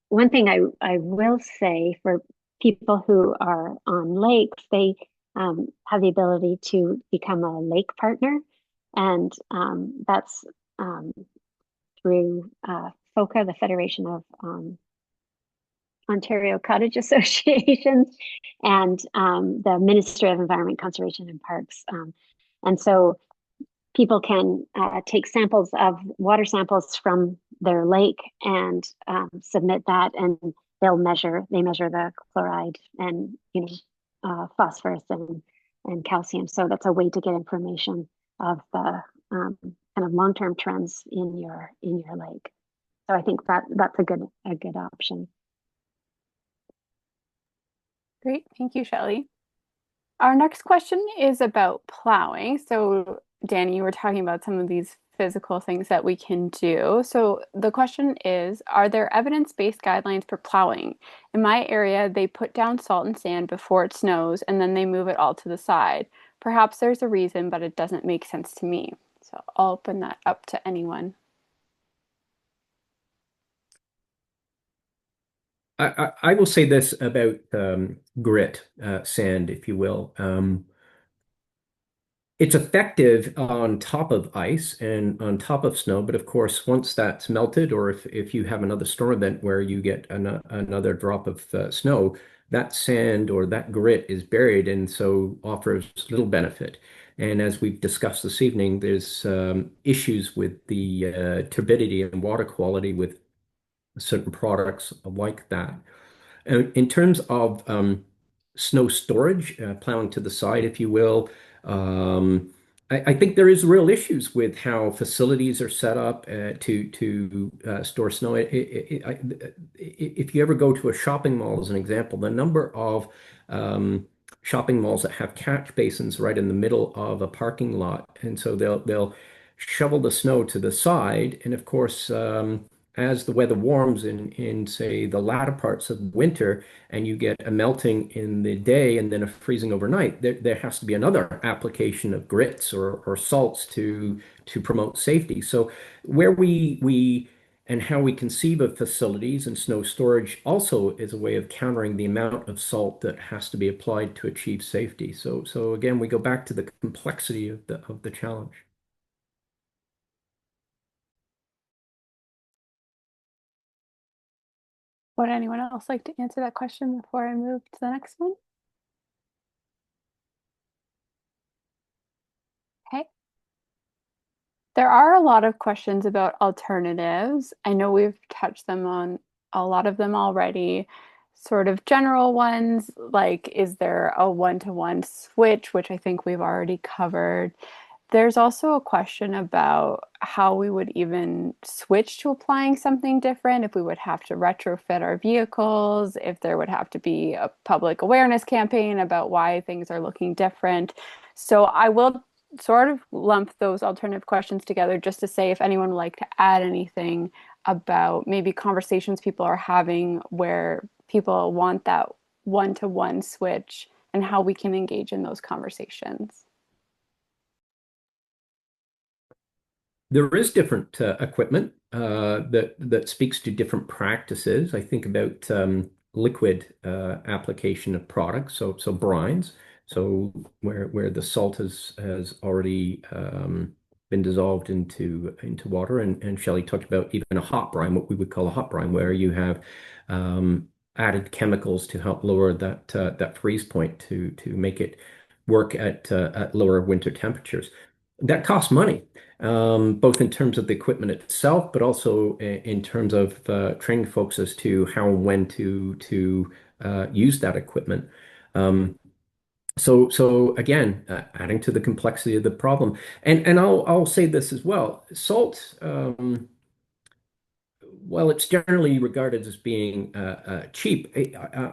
One thing I will say for people who are on lakes, they have the ability to become a lake partner, and that's um, through FOCA, the Federation of Ontario Cottage Associations, and the Ministry of Environment, Conservation and Parks. And so people can take samples of water samples from their lake and submit that, and they measure the chloride and phosphorus and calcium. So that's a way to get information of the kind of long-term trends in your lake. So I think that's a good option. Great, thank you, Shelley. Our next question is about plowing. So, Danny, you were talking about some of these physical things that we can do. So, the question is, are there evidence-based guidelines for plowing? In my area, they put down salt and sand before it snows, and then they move it all to the side. Perhaps there's a reason, but it doesn't make sense to me. So, I'll open that up to anyone. I will say this about grit, sand, if you will. It's effective on top of ice and on top of snow, but of course, once that's melted, or if you have another storm event where you get another drop of snow, that sand or that grit is buried and so offers little benefit. And as we've discussed this evening, there's issues with the turbidity and water quality with certain products like that. In terms of snow storage, plowing to the side, if you will, um, I think there is real issues with how facilities are set up to store snow. If you ever go to a shopping mall, as an example, the number of shopping malls that have catch basins right in the middle of a parking lot, and so they'll shovel the snow to the side, and of course. As the weather warms in say the latter parts of winter and you get a melting in the day and then a freezing overnight, there has to be another application of grits or salts to promote safety. So where we And how we conceive of facilities and snow storage also is a way of countering the amount of salt that has to be applied to achieve safety. So again, we go back to the complexity of the challenge. Would anyone else like to answer that question before I move to the next one? Okay. There are a lot of questions about alternatives. I know we've touched them on a lot of them already. Sort of general ones, like is there a one-to-one switch, which I think we've already covered. There's also a question about how we would even switch to applying something different, if we would have to retrofit our vehicles, if there would have to be a public awareness campaign about why things are looking different. So I will sort of lump those alternative questions together just to say if anyone would like to add anything about maybe conversations people are having where people want that one-to-one switch and how we can engage in those conversations. There is different equipment that speaks to different practices. I think about liquid application of products, so brines, so where the salt has already been dissolved into water, and Shelley talked about even a hot brine, what we would call a hot brine, where you have added chemicals to help lower that freeze point to make it work at lower winter temperatures. That costs money, both in terms of the equipment itself, but also in terms of training folks as to how and when to use that equipment. Um, so again, adding to the complexity of the problem, and I'll say this as well: salt. Well, it's generally regarded as being cheap.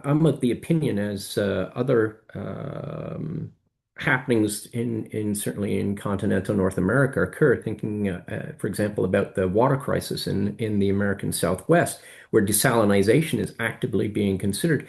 I'm of the opinion, as other happenings in certainly in continental North America occur, thinking, for example, about the water crisis in the American Southwest, where desalination is actively being considered.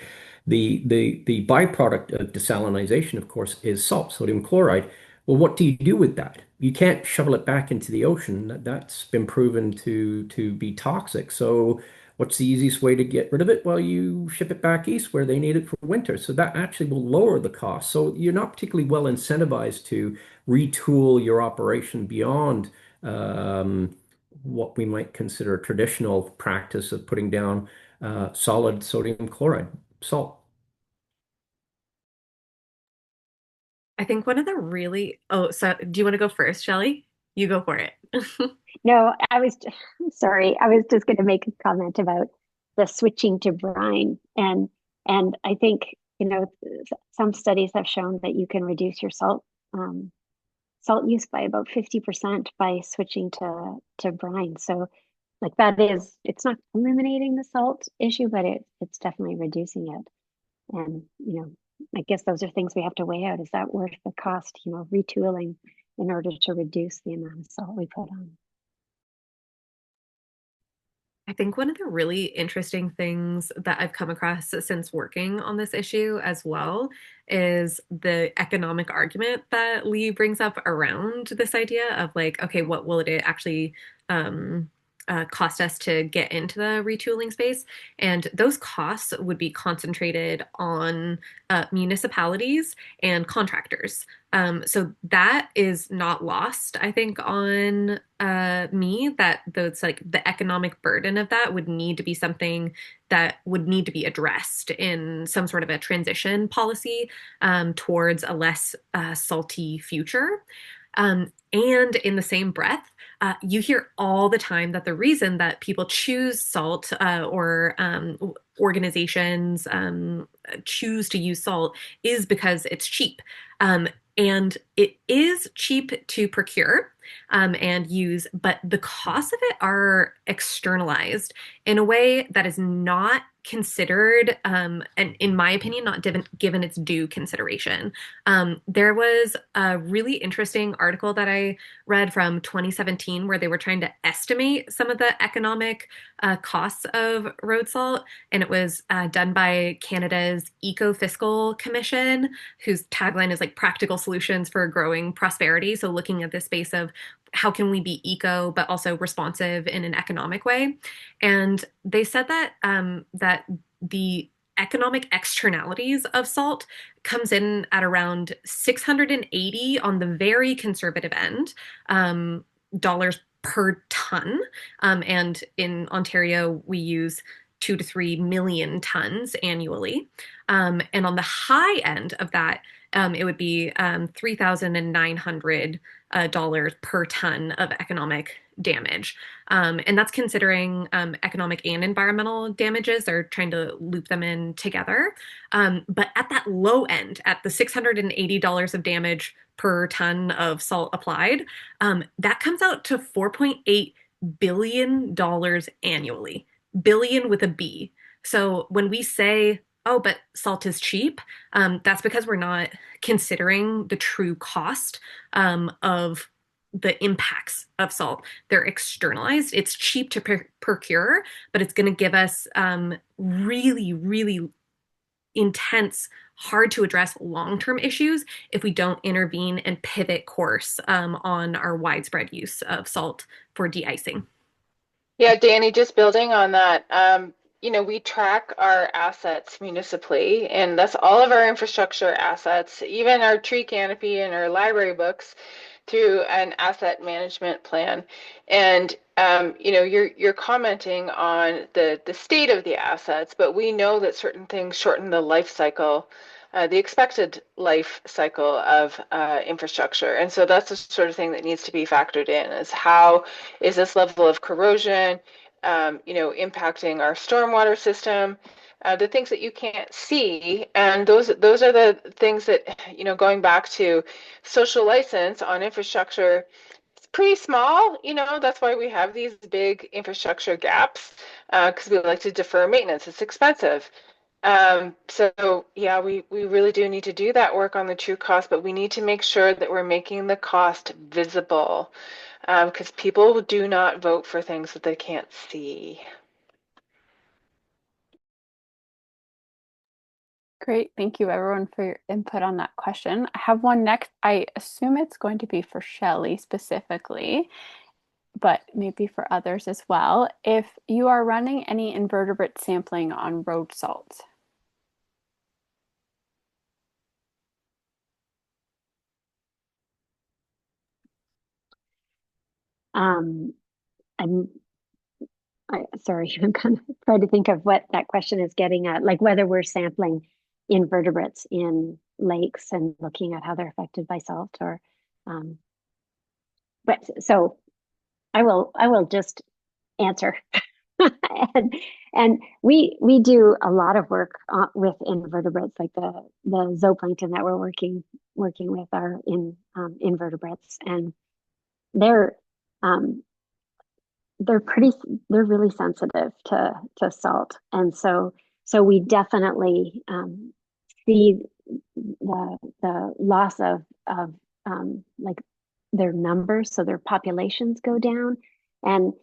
The byproduct of desalination, of course, is salt, sodium chloride. Well, what do you do with that? You can't shovel it back into the ocean. That's been proven to be toxic. So what's the easiest way to get rid of it? Well, you ship it back east where they need it for winter. So that actually will lower the cost. So you're not particularly well incentivized to retool your operation beyond what we might consider a traditional practice of putting down solid sodium chloride, salt. I think one of the really, oh, so do you want to go first, Shelley? You go for it. No, sorry. I was just going to make a comment about the switching to brine, and I think some studies have shown that you can reduce your salt use by about 50% by switching to brine. So like it's not eliminating the salt issue, but it's definitely reducing it. And I guess those are things we have to weigh out. Is that worth the cost, retooling in order to reduce the amount of salt we put on? I think one of the really interesting things that I've come across since working on this issue as well is the economic argument that Lee brings up around this idea of like, okay, what will it actually cost us to get into the retooling space? And those costs would be concentrated on municipalities and contractors. So that is not lost, I think, on me, that those like the economic burden of that would need to be something that would need to be addressed in some sort of a transition policy towards a less salty future. And in the same breath, you hear all the time that the reason that people choose salt or organizations choose to use salt is because it's cheap. And it is cheap to procure and use, but the costs of it are externalized in a way that is not considered, and in my opinion, not given its due consideration. There was a really interesting article that I read from 2017 where they were trying to estimate some of the economic costs of road salt, and it was done by Canada's Eco-Fiscal Commission, whose tagline is like practical solutions for growing prosperity. So looking at the space of how can we be eco but also responsive in an economic way. And they said that that the economic externalities of salt comes in at around 680 on the very conservative end, dollars per ton. And in Ontario, we use 2 to 3 million tons annually. And on the high end of that, it would be $3,900 per ton of economic damage. And that's considering economic and environmental damages. They're trying to loop them in together. But at that low end, at the $680 of damage per ton of salt applied, that comes out to $4.8 billion annually. Billion with a B. So when we say, oh, but salt is cheap, that's because we're not considering the true cost of the impacts of salt. They're externalized. It's cheap to procure, but it's going to give us really, really intense, hard to address long-term issues if we don't intervene and pivot course on our widespread use of salt for de-icing. Yeah, Danny, just building on that, we track our assets municipally, and that's all of our infrastructure assets, even our tree canopy and our library books, through an asset management plan. And you're commenting on the state of the assets, but we know that certain things shorten the life cycle, the expected life cycle of infrastructure. And so that's the sort of thing that needs to be factored in, is how is this level of corrosion, impacting our stormwater system, the things that you can't see. And those are the things that, going back to social license on infrastructure, it's pretty small. That's why we have these big infrastructure gaps, because we like to defer maintenance. It's expensive. So yeah, we really do need to do that work on the true cost, but we need to make sure that we're making the cost visible, because people do not vote for things that they can't see. Great. Thank you, everyone, for your input on that question. I have one next. I assume it's going to be for Shelley specifically, but maybe for others as well. If you are running any invertebrate sampling on road salt. I'm sorry, I'm kind of trying to think of what that question is getting at, like whether we're sampling invertebrates in lakes and looking at how they're affected by salt, or but so I will just answer. and we do a lot of work with invertebrates, like the zooplankton that we're working with are in invertebrates, and they're um, they're pretty they're really sensitive to salt, and so we definitely see the loss of like their numbers, so their populations go down. And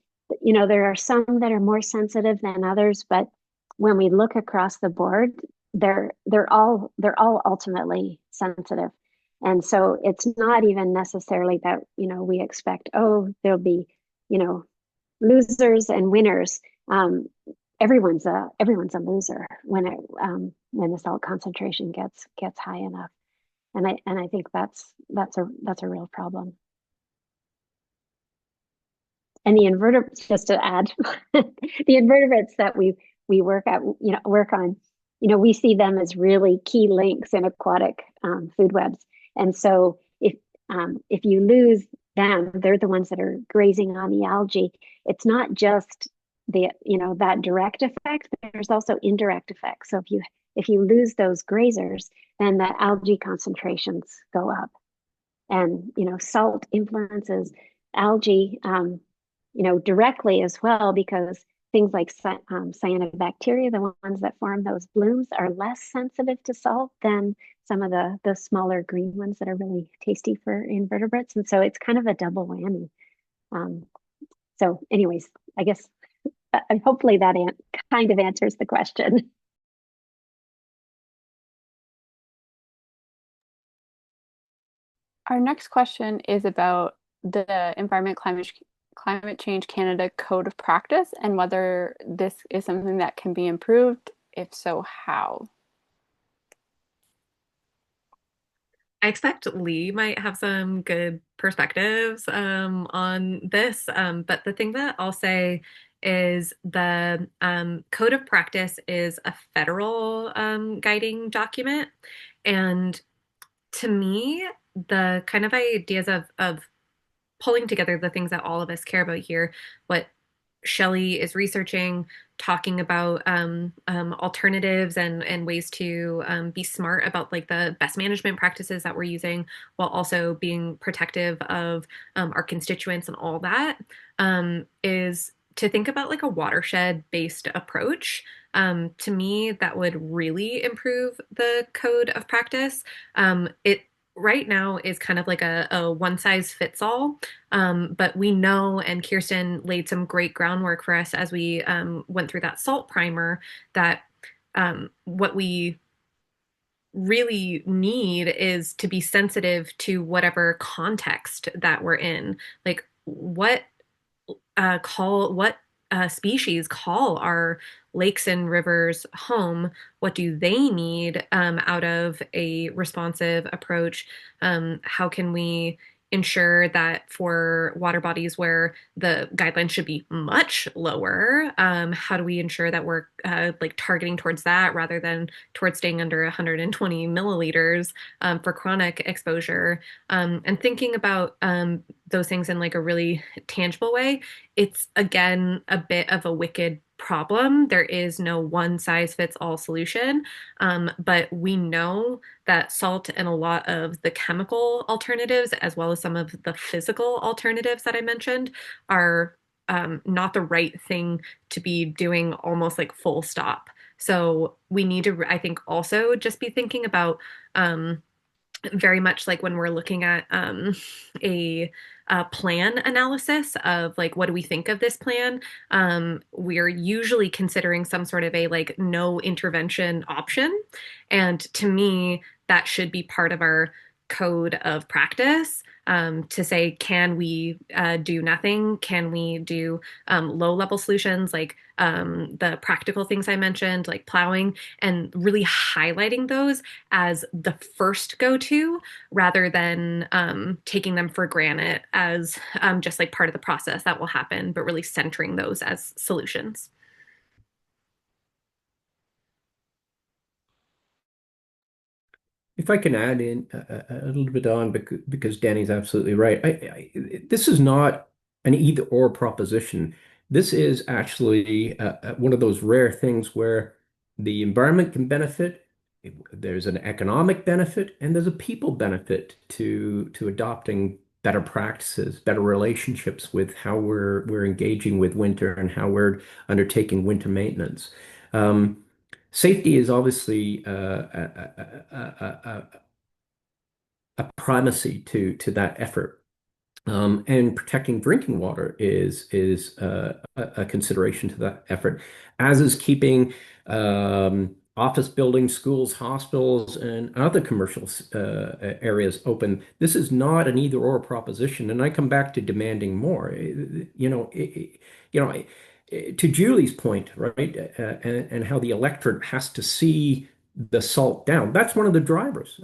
there are some that are more sensitive than others, but when we look across the board, they're all ultimately sensitive. And so it's not even necessarily that we expect, oh, there'll be losers and winners. Everyone's a loser when the salt concentration gets high enough, and I think that's a real problem. And the invertebrates, just to add, the invertebrates that we work on, we see them as really key links in aquatic food webs. And so if you lose them, they're the ones that are grazing on the algae. It's not just that direct effect, there's also indirect effects. So if you lose those grazers, then the algae concentrations go up. And salt influences algae directly as well, because things like cyanobacteria, the ones that form those blooms, are less sensitive to salt than some of the smaller green ones that are really tasty for invertebrates. And so it's kind of a double whammy. So anyways, I guess hopefully that kind of answers the question. Our next question is about the Climate Change Canada Code of Practice and whether this is something that can be improved? If so, how? I expect Lee might have some good perspectives on this. But the thing that I'll say is the Code of Practice is a federal guiding document. And to me, the kind of ideas of pulling together the things that all of us care about here, what Shelley is researching, talking about alternatives and ways to be smart about like the best management practices that we're using, while also being protective of our constituents and all that, is to think about like a watershed based approach. To me, that would really improve the code of practice. It right now is kind of like a one size fits all. But we know, and Kirsten laid some great groundwork for us as we went through that salt primer, that what we really need is to be sensitive to whatever context that we're in. Like, what species call our lakes and rivers home? What do they need out of a responsive approach? How can we ensure that for water bodies where the guidelines should be much lower, how do we ensure that we're like targeting towards that rather than towards staying under 120 milliliters for chronic exposure? And thinking about those things in like a really tangible way, it's again a bit of a wicked problem. There is no one size fits all solution. But we know that salt and a lot of the chemical alternatives, as well as some of the physical alternatives that I mentioned, are not the right thing to be doing almost like full stop. So we need to, I think, also just be thinking about very much like when we're looking at a plan analysis of like what do we think of this plan, we're usually considering some sort of a like no intervention option, and to me that should be part of our code of practice, to say, can we do nothing? Can we do low level solutions like the practical things I mentioned, like plowing, and really highlighting those as the first go to rather than taking them for granted as just like part of the process that will happen, but really centering those as solutions. If I can add in a little bit on, because Danny's absolutely right. This is not an either or proposition. This is actually one of those rare things where the environment can benefit. There's an economic benefit, and there's a people benefit to adopting better practices, better relationships with how we're engaging with winter and how we're undertaking winter maintenance. Um, Safety is obviously a primacy to that effort. And protecting drinking water is a consideration to that effort, as is keeping office buildings, schools, hospitals, and other commercial areas open. This is not an either or proposition, and I come back to demanding more. You know, to Julie's point, right, and how the electorate has to see the salt down. That's one of the drivers,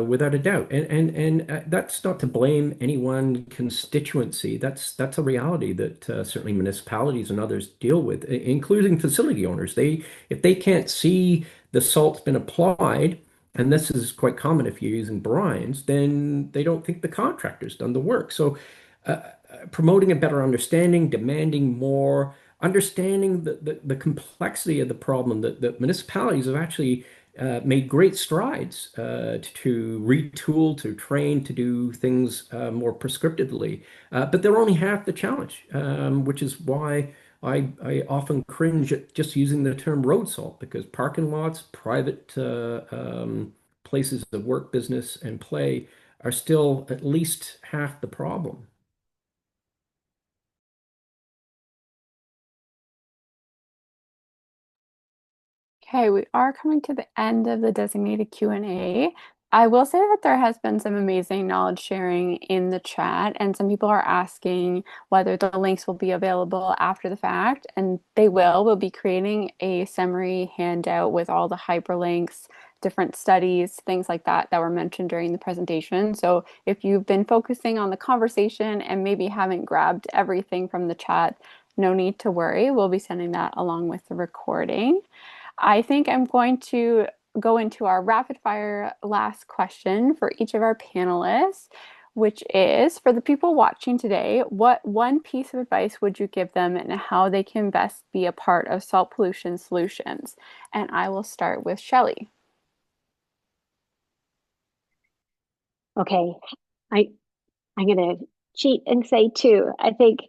without a doubt. And that's not to blame any one constituency. That's a reality that certainly municipalities and others deal with, including facility owners. If they can't see the salt's been applied, and this is quite common if you're using brines, then they don't think the contractor's done the work. So promoting a better understanding, demanding more, understanding the complexity of the problem, that municipalities have actually made great strides to retool, to train, to do things more prescriptively. But they're only half the challenge, which is why I often cringe at just using the term road salt, because parking lots, private places of work, business, and play are still at least half the problem. Okay, we are coming to the end of the designated Q&A. I will say that there has been some amazing knowledge sharing in the chat, and some people are asking whether the links will be available after the fact, and they will. We'll be creating a summary handout with all the hyperlinks, different studies, things like that that were mentioned during the presentation. So if you've been focusing on the conversation and maybe haven't grabbed everything from the chat, no need to worry. We'll be sending that along with the recording. I think I'm going to go into our rapid fire last question for each of our panelists, which is for the people watching today, what one piece of advice would you give them and how they can best be a part of salt pollution solutions? And I will start with Shelley. Okay, I I'm going to cheat and say two. I think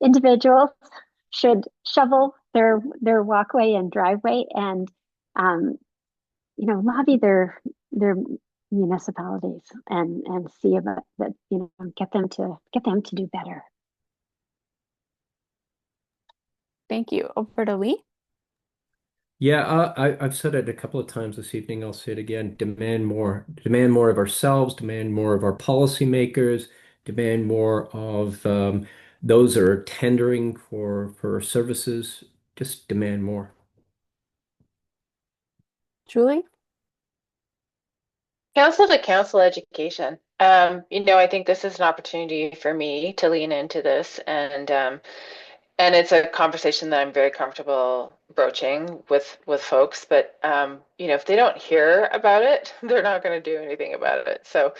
individuals should shovel their walkway and driveway and um, lobby their municipalities and see about that, get them to do better. Thank you. Over to Lee. Yeah, I've said it a couple of times this evening. I'll say it again. Demand more of ourselves, demand more of our policymakers, demand more of those that are tendering for services. Just demand more. Julie. Council to council education. I think this is an opportunity for me to lean into this, and it's a conversation that I'm very comfortable broaching with folks. But if they don't hear about it, they're not going to do anything about it. So,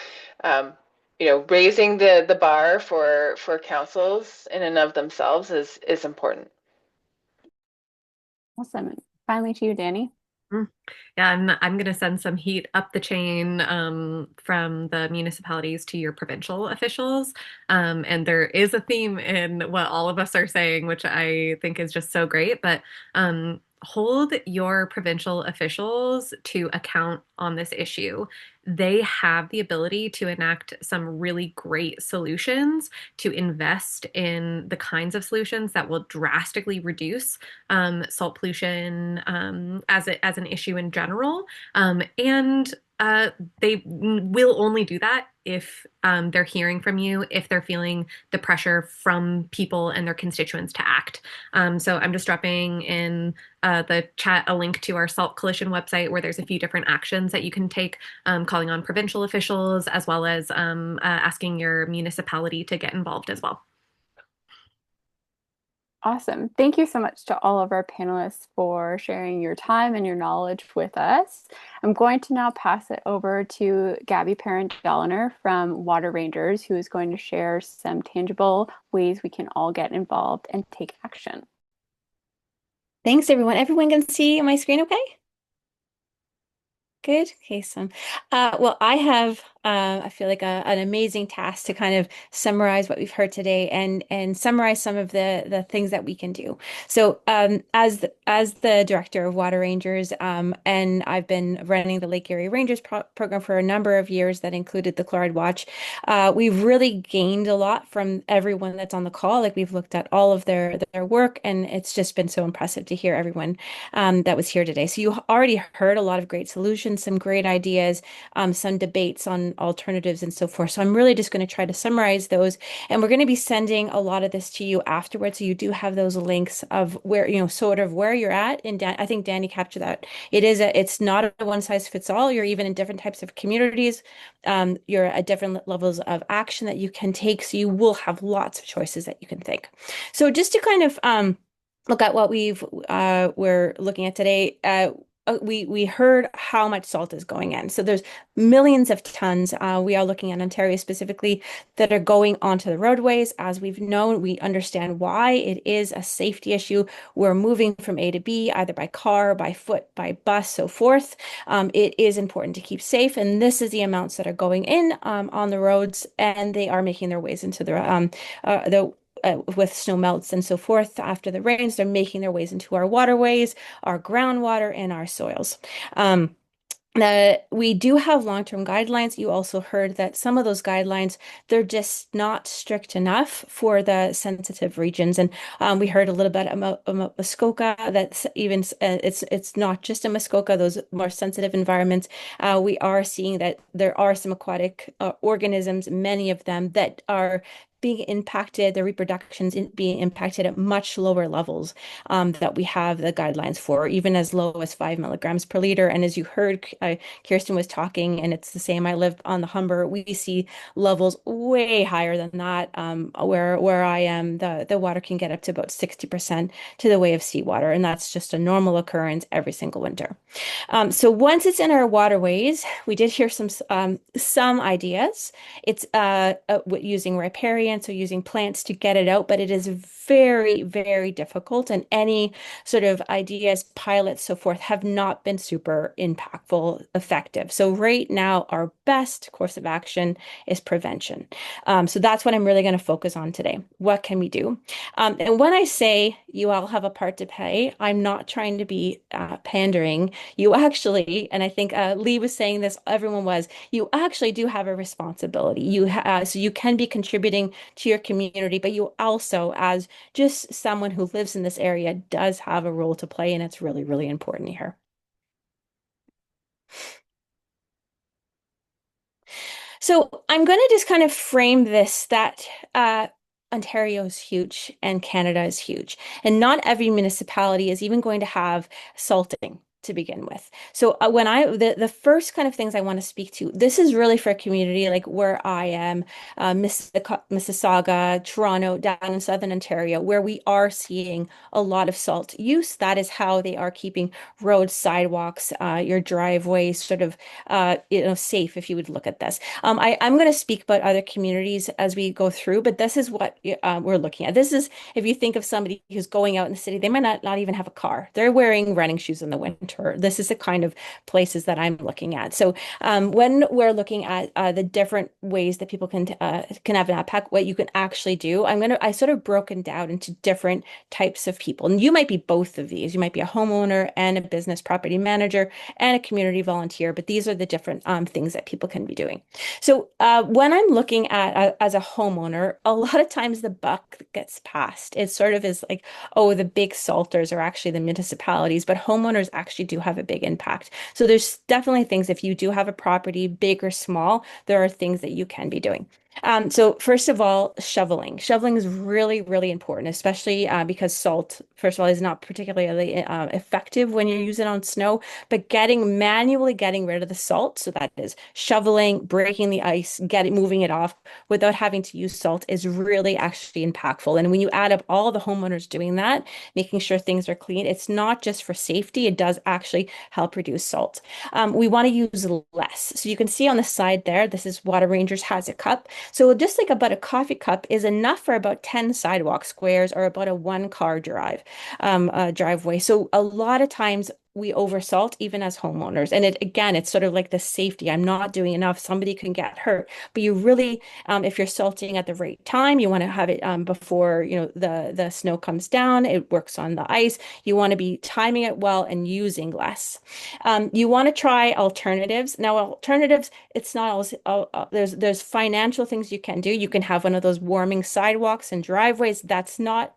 raising the bar for councils in and of themselves is important. Awesome. Finally to you, Danny. Mm. Yeah, and I'm going to send some heat up the chain from the municipalities to your provincial officials. And there is a theme in what all of us are saying, which I think is just so great. But hold your provincial officials to account on this issue. They have the ability to enact some really great solutions, to invest in the kinds of solutions that will drastically reduce salt pollution as an issue in general. And they will only do that if they're hearing from you, if they're feeling the pressure from people and their constituents to act. So I'm just dropping in the chat a link to our Salt Coalition website where there's a few different actions that you can take, calling on provincial officials as well as asking your municipality to get involved as well. Awesome. Thank you so much to all of our panelists for sharing your time and your knowledge with us. I'm going to now pass it over to Gabby Parent-Dolliner from Water Rangers, who is going to share some tangible ways we can all get involved and take action. Thanks, everyone. Everyone can see my screen okay? Good. Okay, so well, I have I feel like an amazing task to kind of summarize what we've heard today and summarize some of the things that we can do. So as the director of Water Rangers, and I've been running the Lake Erie Rangers program for a number of years that included the Chloride Watch. We've really gained a lot from everyone that's on the call. Like we've looked at all of their work, and it's just been so impressive to hear everyone that was here today. So you already heard a lot of great solutions, some great ideas, some debates on alternatives and so forth. So I'm really just going to try to summarize those. And we're going to be sending a lot of this to you afterwards. So you do have those links of where, sort of where you're at. And I think Danny captured that. It's not a one size fits all. You're even in different types of communities. You're at different levels of action that you can take. So you will have lots of choices that you can think. So just to kind of, look at what we're looking at today. We heard how much salt is going in. So there's millions of tons. We are looking at Ontario specifically that are going onto the roadways. As we've known, we understand why it is a safety issue. We're moving from A to B, either by car, by foot, by bus, so forth. It is important to keep safe. And this is the amounts that are going in on the roads, and they are making their ways into the with snow melts and so forth after the rains, they're making their ways into our waterways, our groundwater, and our soils. We do have long-term guidelines. You also heard that some of those guidelines, they're just not strict enough for the sensitive regions. And we heard a little bit about Muskoka. That's even it's not just in Muskoka, those more sensitive environments. We are seeing that there are some aquatic organisms, many of them that are being impacted, their reproductions being impacted at much lower levels that we have the guidelines for, even as low as 5 milligrams per liter. And as you heard, Kirsten was talking, and it's the same. I live on the Humber. We see levels way higher than that. Where I am, the water can get up to about 60% to the way of seawater, and that's just a normal occurrence every single winter. So once it's in our waterways, we did hear some ideas. It's using riparian, so using plants to get it out, but it is very, very difficult. And any sort of ideas, pilots, so forth, have not been super impactful, effective. So right now, our best course of action is prevention. So that's what I'm really going to focus on today. What can we do? And when I say you all have a part to play, I'm not trying to be pandering. You actually, and I think Lee was saying this, everyone was, you actually do have a responsibility. So you can be contributing to your community, but you also, as just someone who lives in this area, does have a role to play, and it's really, really important here. So I'm going to just kind of frame this that Ontario is huge and Canada is huge, and not every municipality is even going to have salting to begin with. So when the first kind of things I want to speak to, this is really for a community like where I am, Mississauga, Toronto, down in Southern Ontario, where we are seeing a lot of salt use. That is how they are keeping roads, sidewalks, your driveways sort of safe, if you would look at this. I'm going to speak about other communities as we go through, but this is what we're looking at. This is, if you think of somebody who's going out in the city, they might not even have a car. They're wearing running shoes in the winter. This is the kind of places that I'm looking at. So when we're looking at the different ways that people can have an impact, what you can actually do, I sort of broken down into different types of people. And you might be both of these. You might be a homeowner and a business property manager and a community volunteer, but these are the different things that people can be doing. So when I'm looking at as a homeowner, a lot of times the buck gets passed. It sort of is like, oh, the big salters are actually the municipalities, but homeowners actually do have a big impact. So there's definitely things, if you do have a property, big or small, there are things that you can be doing. So first of all, shoveling. Shoveling is really, really important, especially because salt, first of all, is not particularly effective when you use it on snow, but manually getting rid of the salt. So that is shoveling, breaking the ice, moving it off without having to use salt is really actually impactful. And when you add up all the homeowners doing that, making sure things are clean, it's not just for safety, it does actually help reduce salt. We want to use less. So you can see on the side there, this is Water Rangers has a cup. So just like about a coffee cup is enough for about 10 sidewalk squares or about a one-car driveway. So a lot of times we oversalt even as homeowners. And it's sort of like the safety. I'm not doing enough. Somebody can get hurt. But you really, if you're salting at the right time, you want to have it before, the snow comes down. It works on the ice. You want to be timing it well and using less. You want to try alternatives. Now, alternatives, it's not always, there's financial things you can do. You can have one of those warming sidewalks and driveways. That's not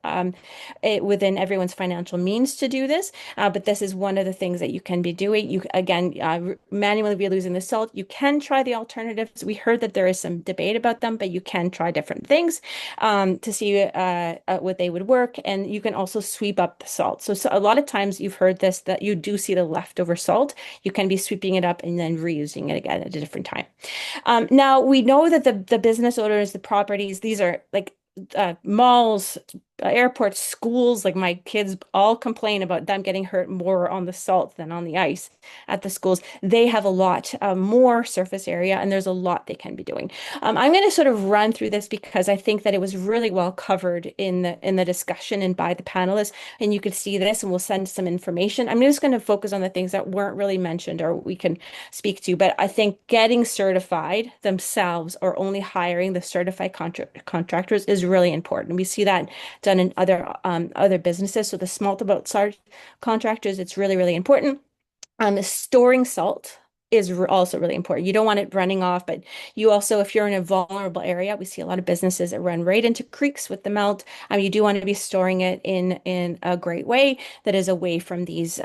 within everyone's financial means to do this, but this is one of the things that you can be doing. You again manually be losing the salt. You can try the alternatives. We heard that there is some debate about them, but you can try different things to see what they would work. And you can also sweep up the salt. So a lot of times you've heard this, that you do see the leftover salt. You can be sweeping it up and then reusing it again at a different time. Now we know that the business owners, the properties, these are like malls, airports, schools, like my kids all complain about them getting hurt more on the salt than on the ice at the schools. They have a lot more surface area, and there's a lot they can be doing. I'm going to sort of run through this because I think that it was really well covered in the discussion and by the panelists, and you could see this, and we'll send some information. I'm just going to focus on the things that weren't really mentioned or we can speak to, but I think getting certified themselves or only hiring the certified contractors is really important. We see that done in other businesses. So the small to boat contractors, it's really, really important. Storing salt is also really important. You don't want it running off, but you also, if you're in a vulnerable area, we see a lot of businesses that run right into creeks with the melt. You do want to be storing it in a great way that is away from these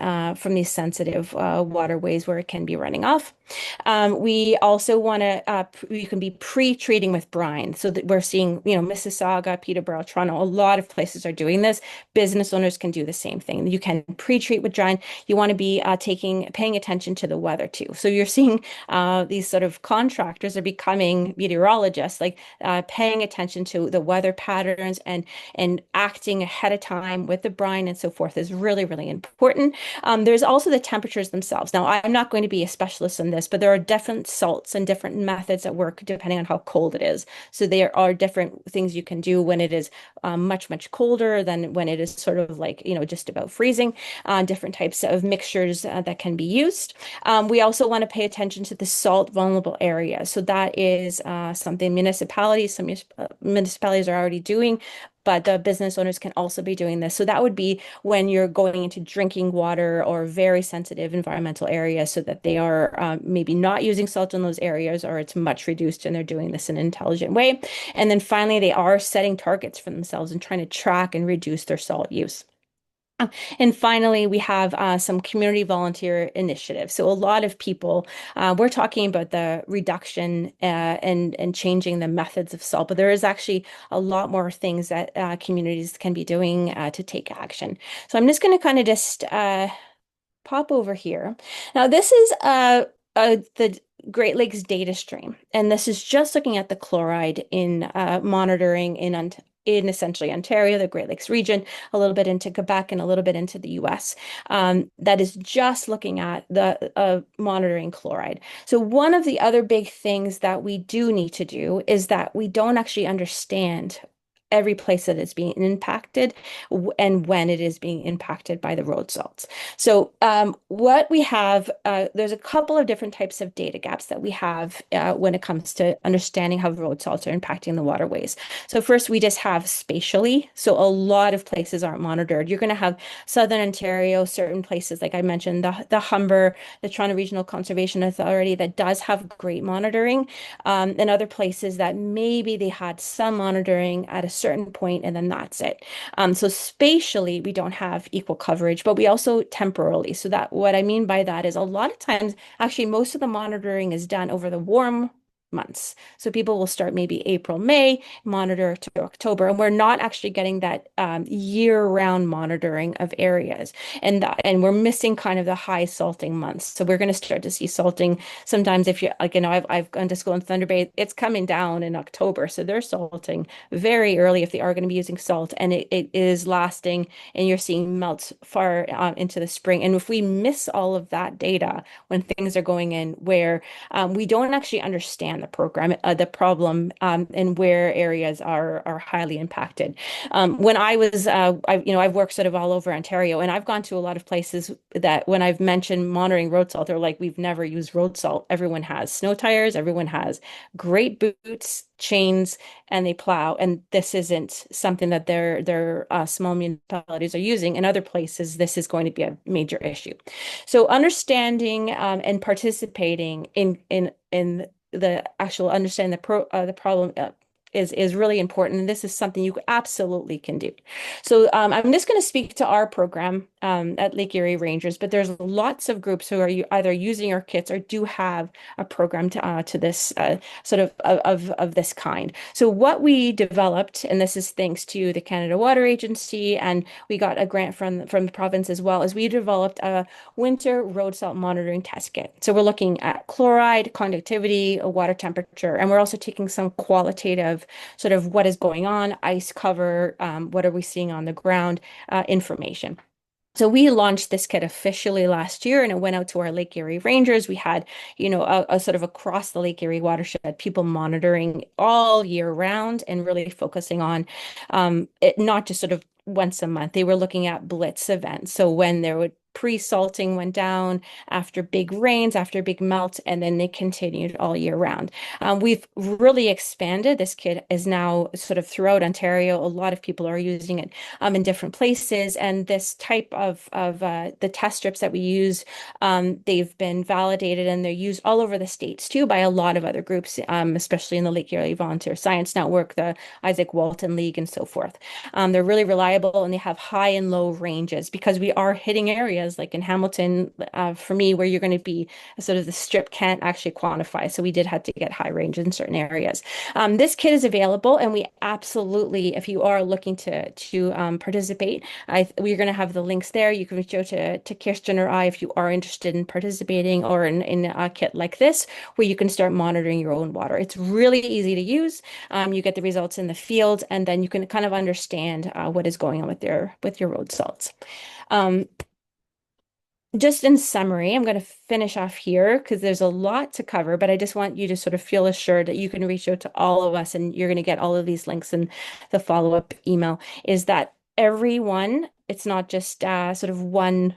sensitive waterways where it can be running off. We also want to, you can be pre-treating with brine so that we're seeing, Mississauga, Peterborough, Toronto, a lot of places are doing this. Business owners can do the same thing. You can pre-treat with brine. You want to be paying attention to the weather too. So you're seeing these sort of contractors are becoming meteorologists, like paying attention to the weather patterns and acting ahead of time with the brine and so forth is really, really important. There's also the temperatures themselves. Now, I'm not going to be a specialist in this, but there are different salts and different methods that work depending on how cold it is. So there are different things you can do when it is much, much colder than when it is sort of like, just about freezing, different types of mixtures that can be used. We also want to pay attention to the salt vulnerable areas. So that is something some municipalities are already doing, but the business owners can also be doing this. So that would be when you're going into drinking water or very sensitive environmental areas so that they are maybe not using salt in those areas or it's much reduced and they're doing this in an intelligent way. And then finally, they are setting targets for themselves and trying to track and reduce their salt use. And finally, we have some community volunteer initiatives. So a lot of people, we're talking about the reduction and changing the methods of salt, but there is actually a lot more things that communities can be doing to take action. So I'm just going to kind of just pop over here. Now, this is the Great Lakes data stream, and this is just looking at the chloride in monitoring in essentially Ontario, the Great Lakes region, a little bit into Quebec, and a little bit into the US. That is just looking at the monitoring chloride. So one of the other big things that we do need to do is that we don't actually understand every place that it's being impacted and when it is being impacted by the road salts. So what we have, there's a couple of different types of data gaps that we have when it comes to understanding how road salts are impacting the waterways. So first, we just have spatially. So a lot of places aren't monitored. You're going to have Southern Ontario, certain places, like I mentioned, the Humber, the Toronto Regional Conservation Authority that does have great monitoring, and other places that maybe they had some monitoring at a certain point and then that's it. So spatially, we don't have equal coverage, but we also temporally. So that what I mean by that is a lot of times, actually, most of the monitoring is done over the warm months. So people will start maybe April, May, monitor to October, and we're not actually getting that year-round monitoring of areas, and we're missing kind of the high salting months. So we're going to start to see salting sometimes. If you like, I've gone to school in Thunder Bay, it's coming down in October, so they're salting very early if they are going to be using salt, and it is lasting, and you're seeing melts far into the spring. And if we miss all of that data when things are going in where we don't actually understand the problem, and where areas are highly impacted. When I was, I've worked sort of all over Ontario, and I've gone to a lot of places that when I've mentioned monitoring road salt, they're like, we've never used road salt. Everyone has snow tires, everyone has great boots, chains, and they plow. And this isn't something that their small municipalities are using. In other places, this is going to be a major issue. So understanding and participating in the actual understanding the problem is really important. And this is something you absolutely can do. So I'm just going to speak to our program at Lake Erie Rangers, but there's lots of groups who are either using our kits or do have a program to this sort of this kind. So what we developed, and this is thanks to the Canada Water Agency, and we got a grant from the province as well, is we developed a winter road salt monitoring test kit. So we're looking at chloride, conductivity, water temperature, and we're also taking some qualitative sort of what is going on, ice cover, what are we seeing on the ground, information. So we launched this kit officially last year, and it went out to our Lake Erie Rangers. We had, a sort of across the Lake Erie watershed, people monitoring all year round and really focusing on it, not just sort of once a month. They were looking at blitz events. So when there would pre-salting went down after big rains, after big melt, and then they continued all year round. We've really expanded. This kit is now sort of throughout Ontario. A lot of people are using it in different places. And this type of the test strips that we use, they've been validated and they're used all over the states too by a lot of other groups, especially in the Lake Erie Volunteer Science Network, the Isaac Walton League, and so forth. They're really reliable and they have high and low ranges because we are hitting areas like in Hamilton, for me, where you're going to be sort of the strip can't actually quantify. So we did have to get high range in certain areas. This kit is available, and we absolutely, if you are looking to participate, we're going to have the links there. You can reach out to Kirsten or I if you are interested in participating or in a kit like this, where you can start monitoring your own water. It's really easy to use. You get the results in the field, and then you can kind of understand what is going on with your road salts. Just in summary, I'm going to finish off here because there's a lot to cover, but I just want you to sort of feel assured that you can reach out to all of us and you're going to get all of these links in the follow-up email. Is that everyone, it's not just sort of one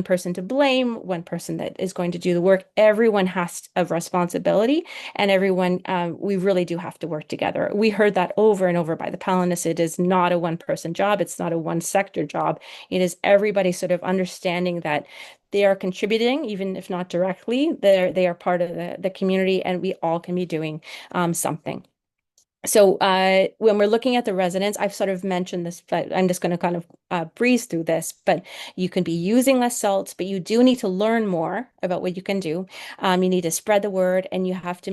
person to blame, one person that is going to do the work. Everyone has a responsibility, and everyone, we really do have to work together. We heard that over and over by the panelists. It is not a one-person job. It's not a one-sector job. It is everybody sort of understanding that they are contributing, even if not directly. They are part of the community, and we all can be doing something. So when we're looking at the residents, I've sort of mentioned this, but I'm just going to kind of breeze through this. But you can be using less salts, but you do need to learn more about what you can do. You need to spread the word, and you have to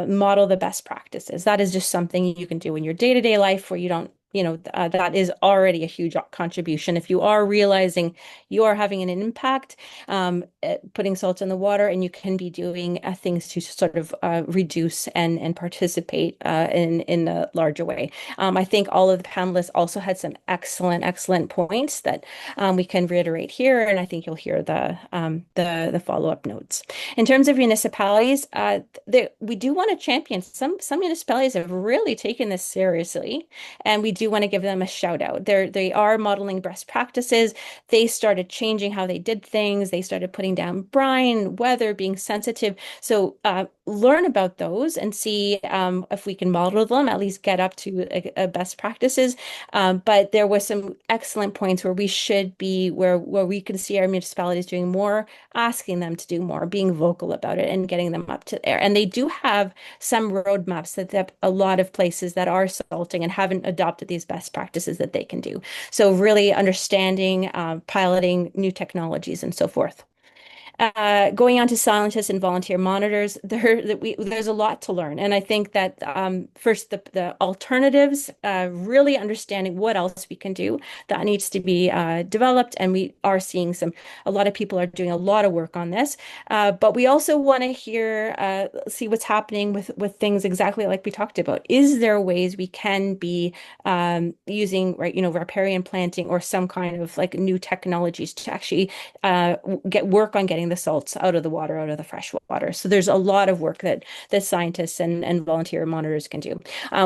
model the best practices. That is just something you can do in your day-to-day life where you don't, that is already a huge contribution. If you are realizing you are having an impact, putting salt in the water, and you can be doing things to sort of reduce and participate in a larger way. I think all of the panelists also had some excellent points that we can reiterate here, and I think you'll hear the follow-up notes. In terms of municipalities, we do want to champion. Some municipalities have really taken this seriously, and we do want to give them a shout out. They are modeling best practices. They started changing how they did things. They started putting down brine, weather, being sensitive. So learn about those and see if we can model them, at least get up to a best practices. But there was some excellent points where we should be, where we can see our municipalities doing more, asking them to do more, being vocal about it and getting them up to there. And they do have some roadmaps that a lot of places that are salting and haven't adopted these best practices that they can do. So really understanding, piloting new technologies and so forth. Going on to scientists and volunteer monitors, there's a lot to learn. And I think that first, the alternatives, really understanding what else we can do, that needs to be developed. And we are seeing a lot of people are doing a lot of work on this. But we also want to see what's happening with things exactly like we talked about. Is there ways we can be using, riparian planting or some kind of like new technologies to actually work on getting the salts out of the water, out of the fresh water. So there's a lot of work that scientists and volunteer monitors can do.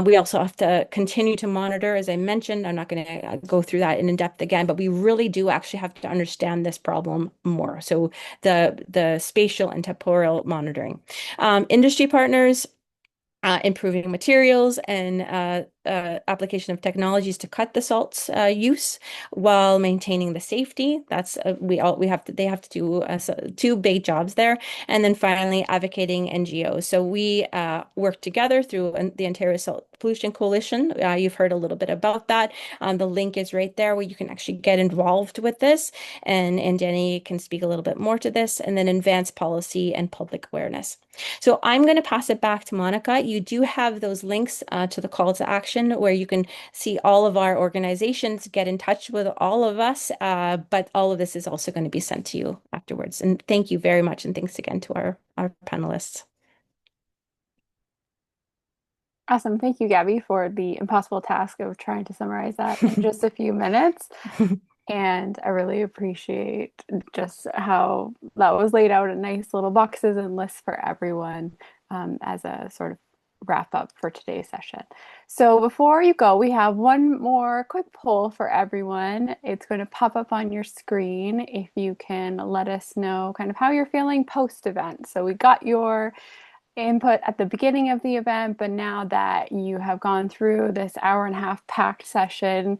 We also have to continue to monitor, as I mentioned. I'm not going to go through that in depth again, but we really do actually have to understand this problem more. So the spatial and temporal monitoring. Industry partners, improving materials and application of technologies to cut the salts use while maintaining the safety. That's they have to do two big jobs there. And then finally, advocating NGOs. So we work together through the Ontario Salt Pollution Coalition. You've heard a little bit about that. The link is right there where you can actually get involved with this. And Jenny can speak a little bit more to this. And then advanced policy and public awareness. So I'm going to pass it back to Monica. You do have those links to the call to action where you can see all of our organizations, get in touch with all of us, but all of this is also going to be sent to you afterwards. And thank you very much. And thanks again to our panelists. Awesome. Thank you, Gabby, for the impossible task of trying to summarize that in just a few minutes. And I really appreciate just how that was laid out in nice little boxes and lists for everyone as a sort of wrap up for today's session. So before you go, we have one more quick poll for everyone. It's going to pop up on your screen if you can let us know kind of how you're feeling post-event. So we got your input at the beginning of the event, but now that you have gone through this hour and a half packed session,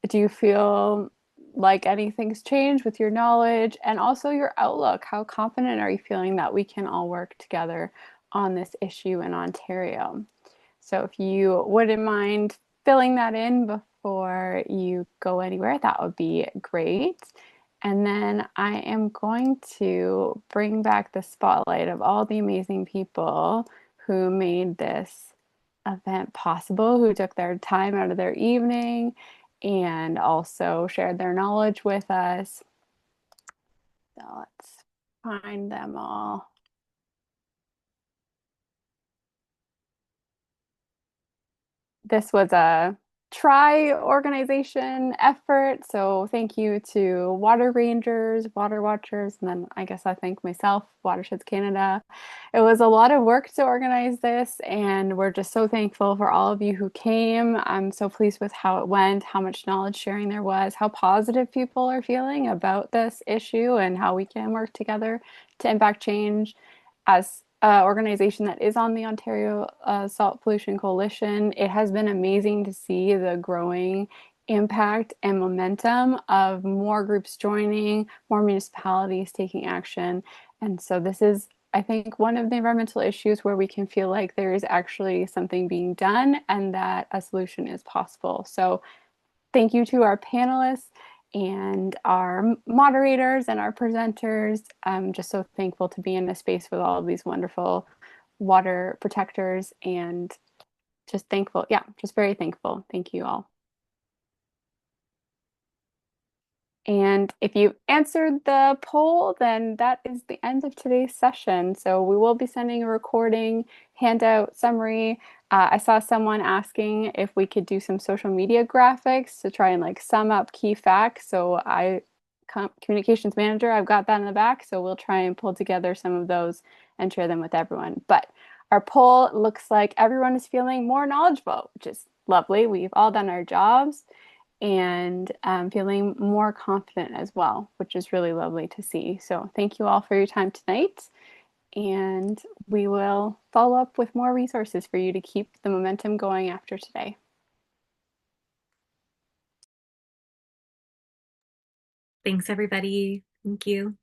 do you feel like anything's changed with your knowledge and also your outlook? How confident are you feeling that we can all work together on this issue in Ontario? So if you wouldn't mind filling that in before you go anywhere, that would be great. And then I am going to bring back the spotlight of all the amazing people who made this event possible, who took their time out of their evening and also shared their knowledge with us. So let's find them all. This was a tri-organization effort, so thank you to water rangers, water watchers, and then I thank myself, Watersheds Canada. It was a lot of work to organize this, and we're just so thankful for all of you who came. I'm so pleased with how it went, how much knowledge sharing there was, how positive people are feeling about this issue, and how we can work together to impact change. As an organization that is on the Ontario Salt Pollution Coalition, it has been amazing to see the growing impact and momentum of more groups joining, more municipalities taking action. And so this is, I think, one of the environmental issues where we can feel like there is actually something being done and that a solution is possible. So thank you to our panelists and our moderators and our presenters. I'm just so thankful to be in a space with all of these wonderful water protectors and just thankful. Yeah, just very thankful. Thank you all. And if you answered the poll, then that is the end of today's session. So we will be sending a recording, handout, summary. I saw someone asking if we could do some social media graphics to try and like sum up key facts. So communications manager, I've got that in the back. So we'll try and pull together some of those and share them with everyone. But our poll looks like everyone is feeling more knowledgeable, which is lovely. We've all done our jobs and feeling more confident as well, which is really lovely to see. So thank you all for your time tonight, and we will follow up with more resources for you to keep the momentum going after today. Thanks, everybody. Thank you.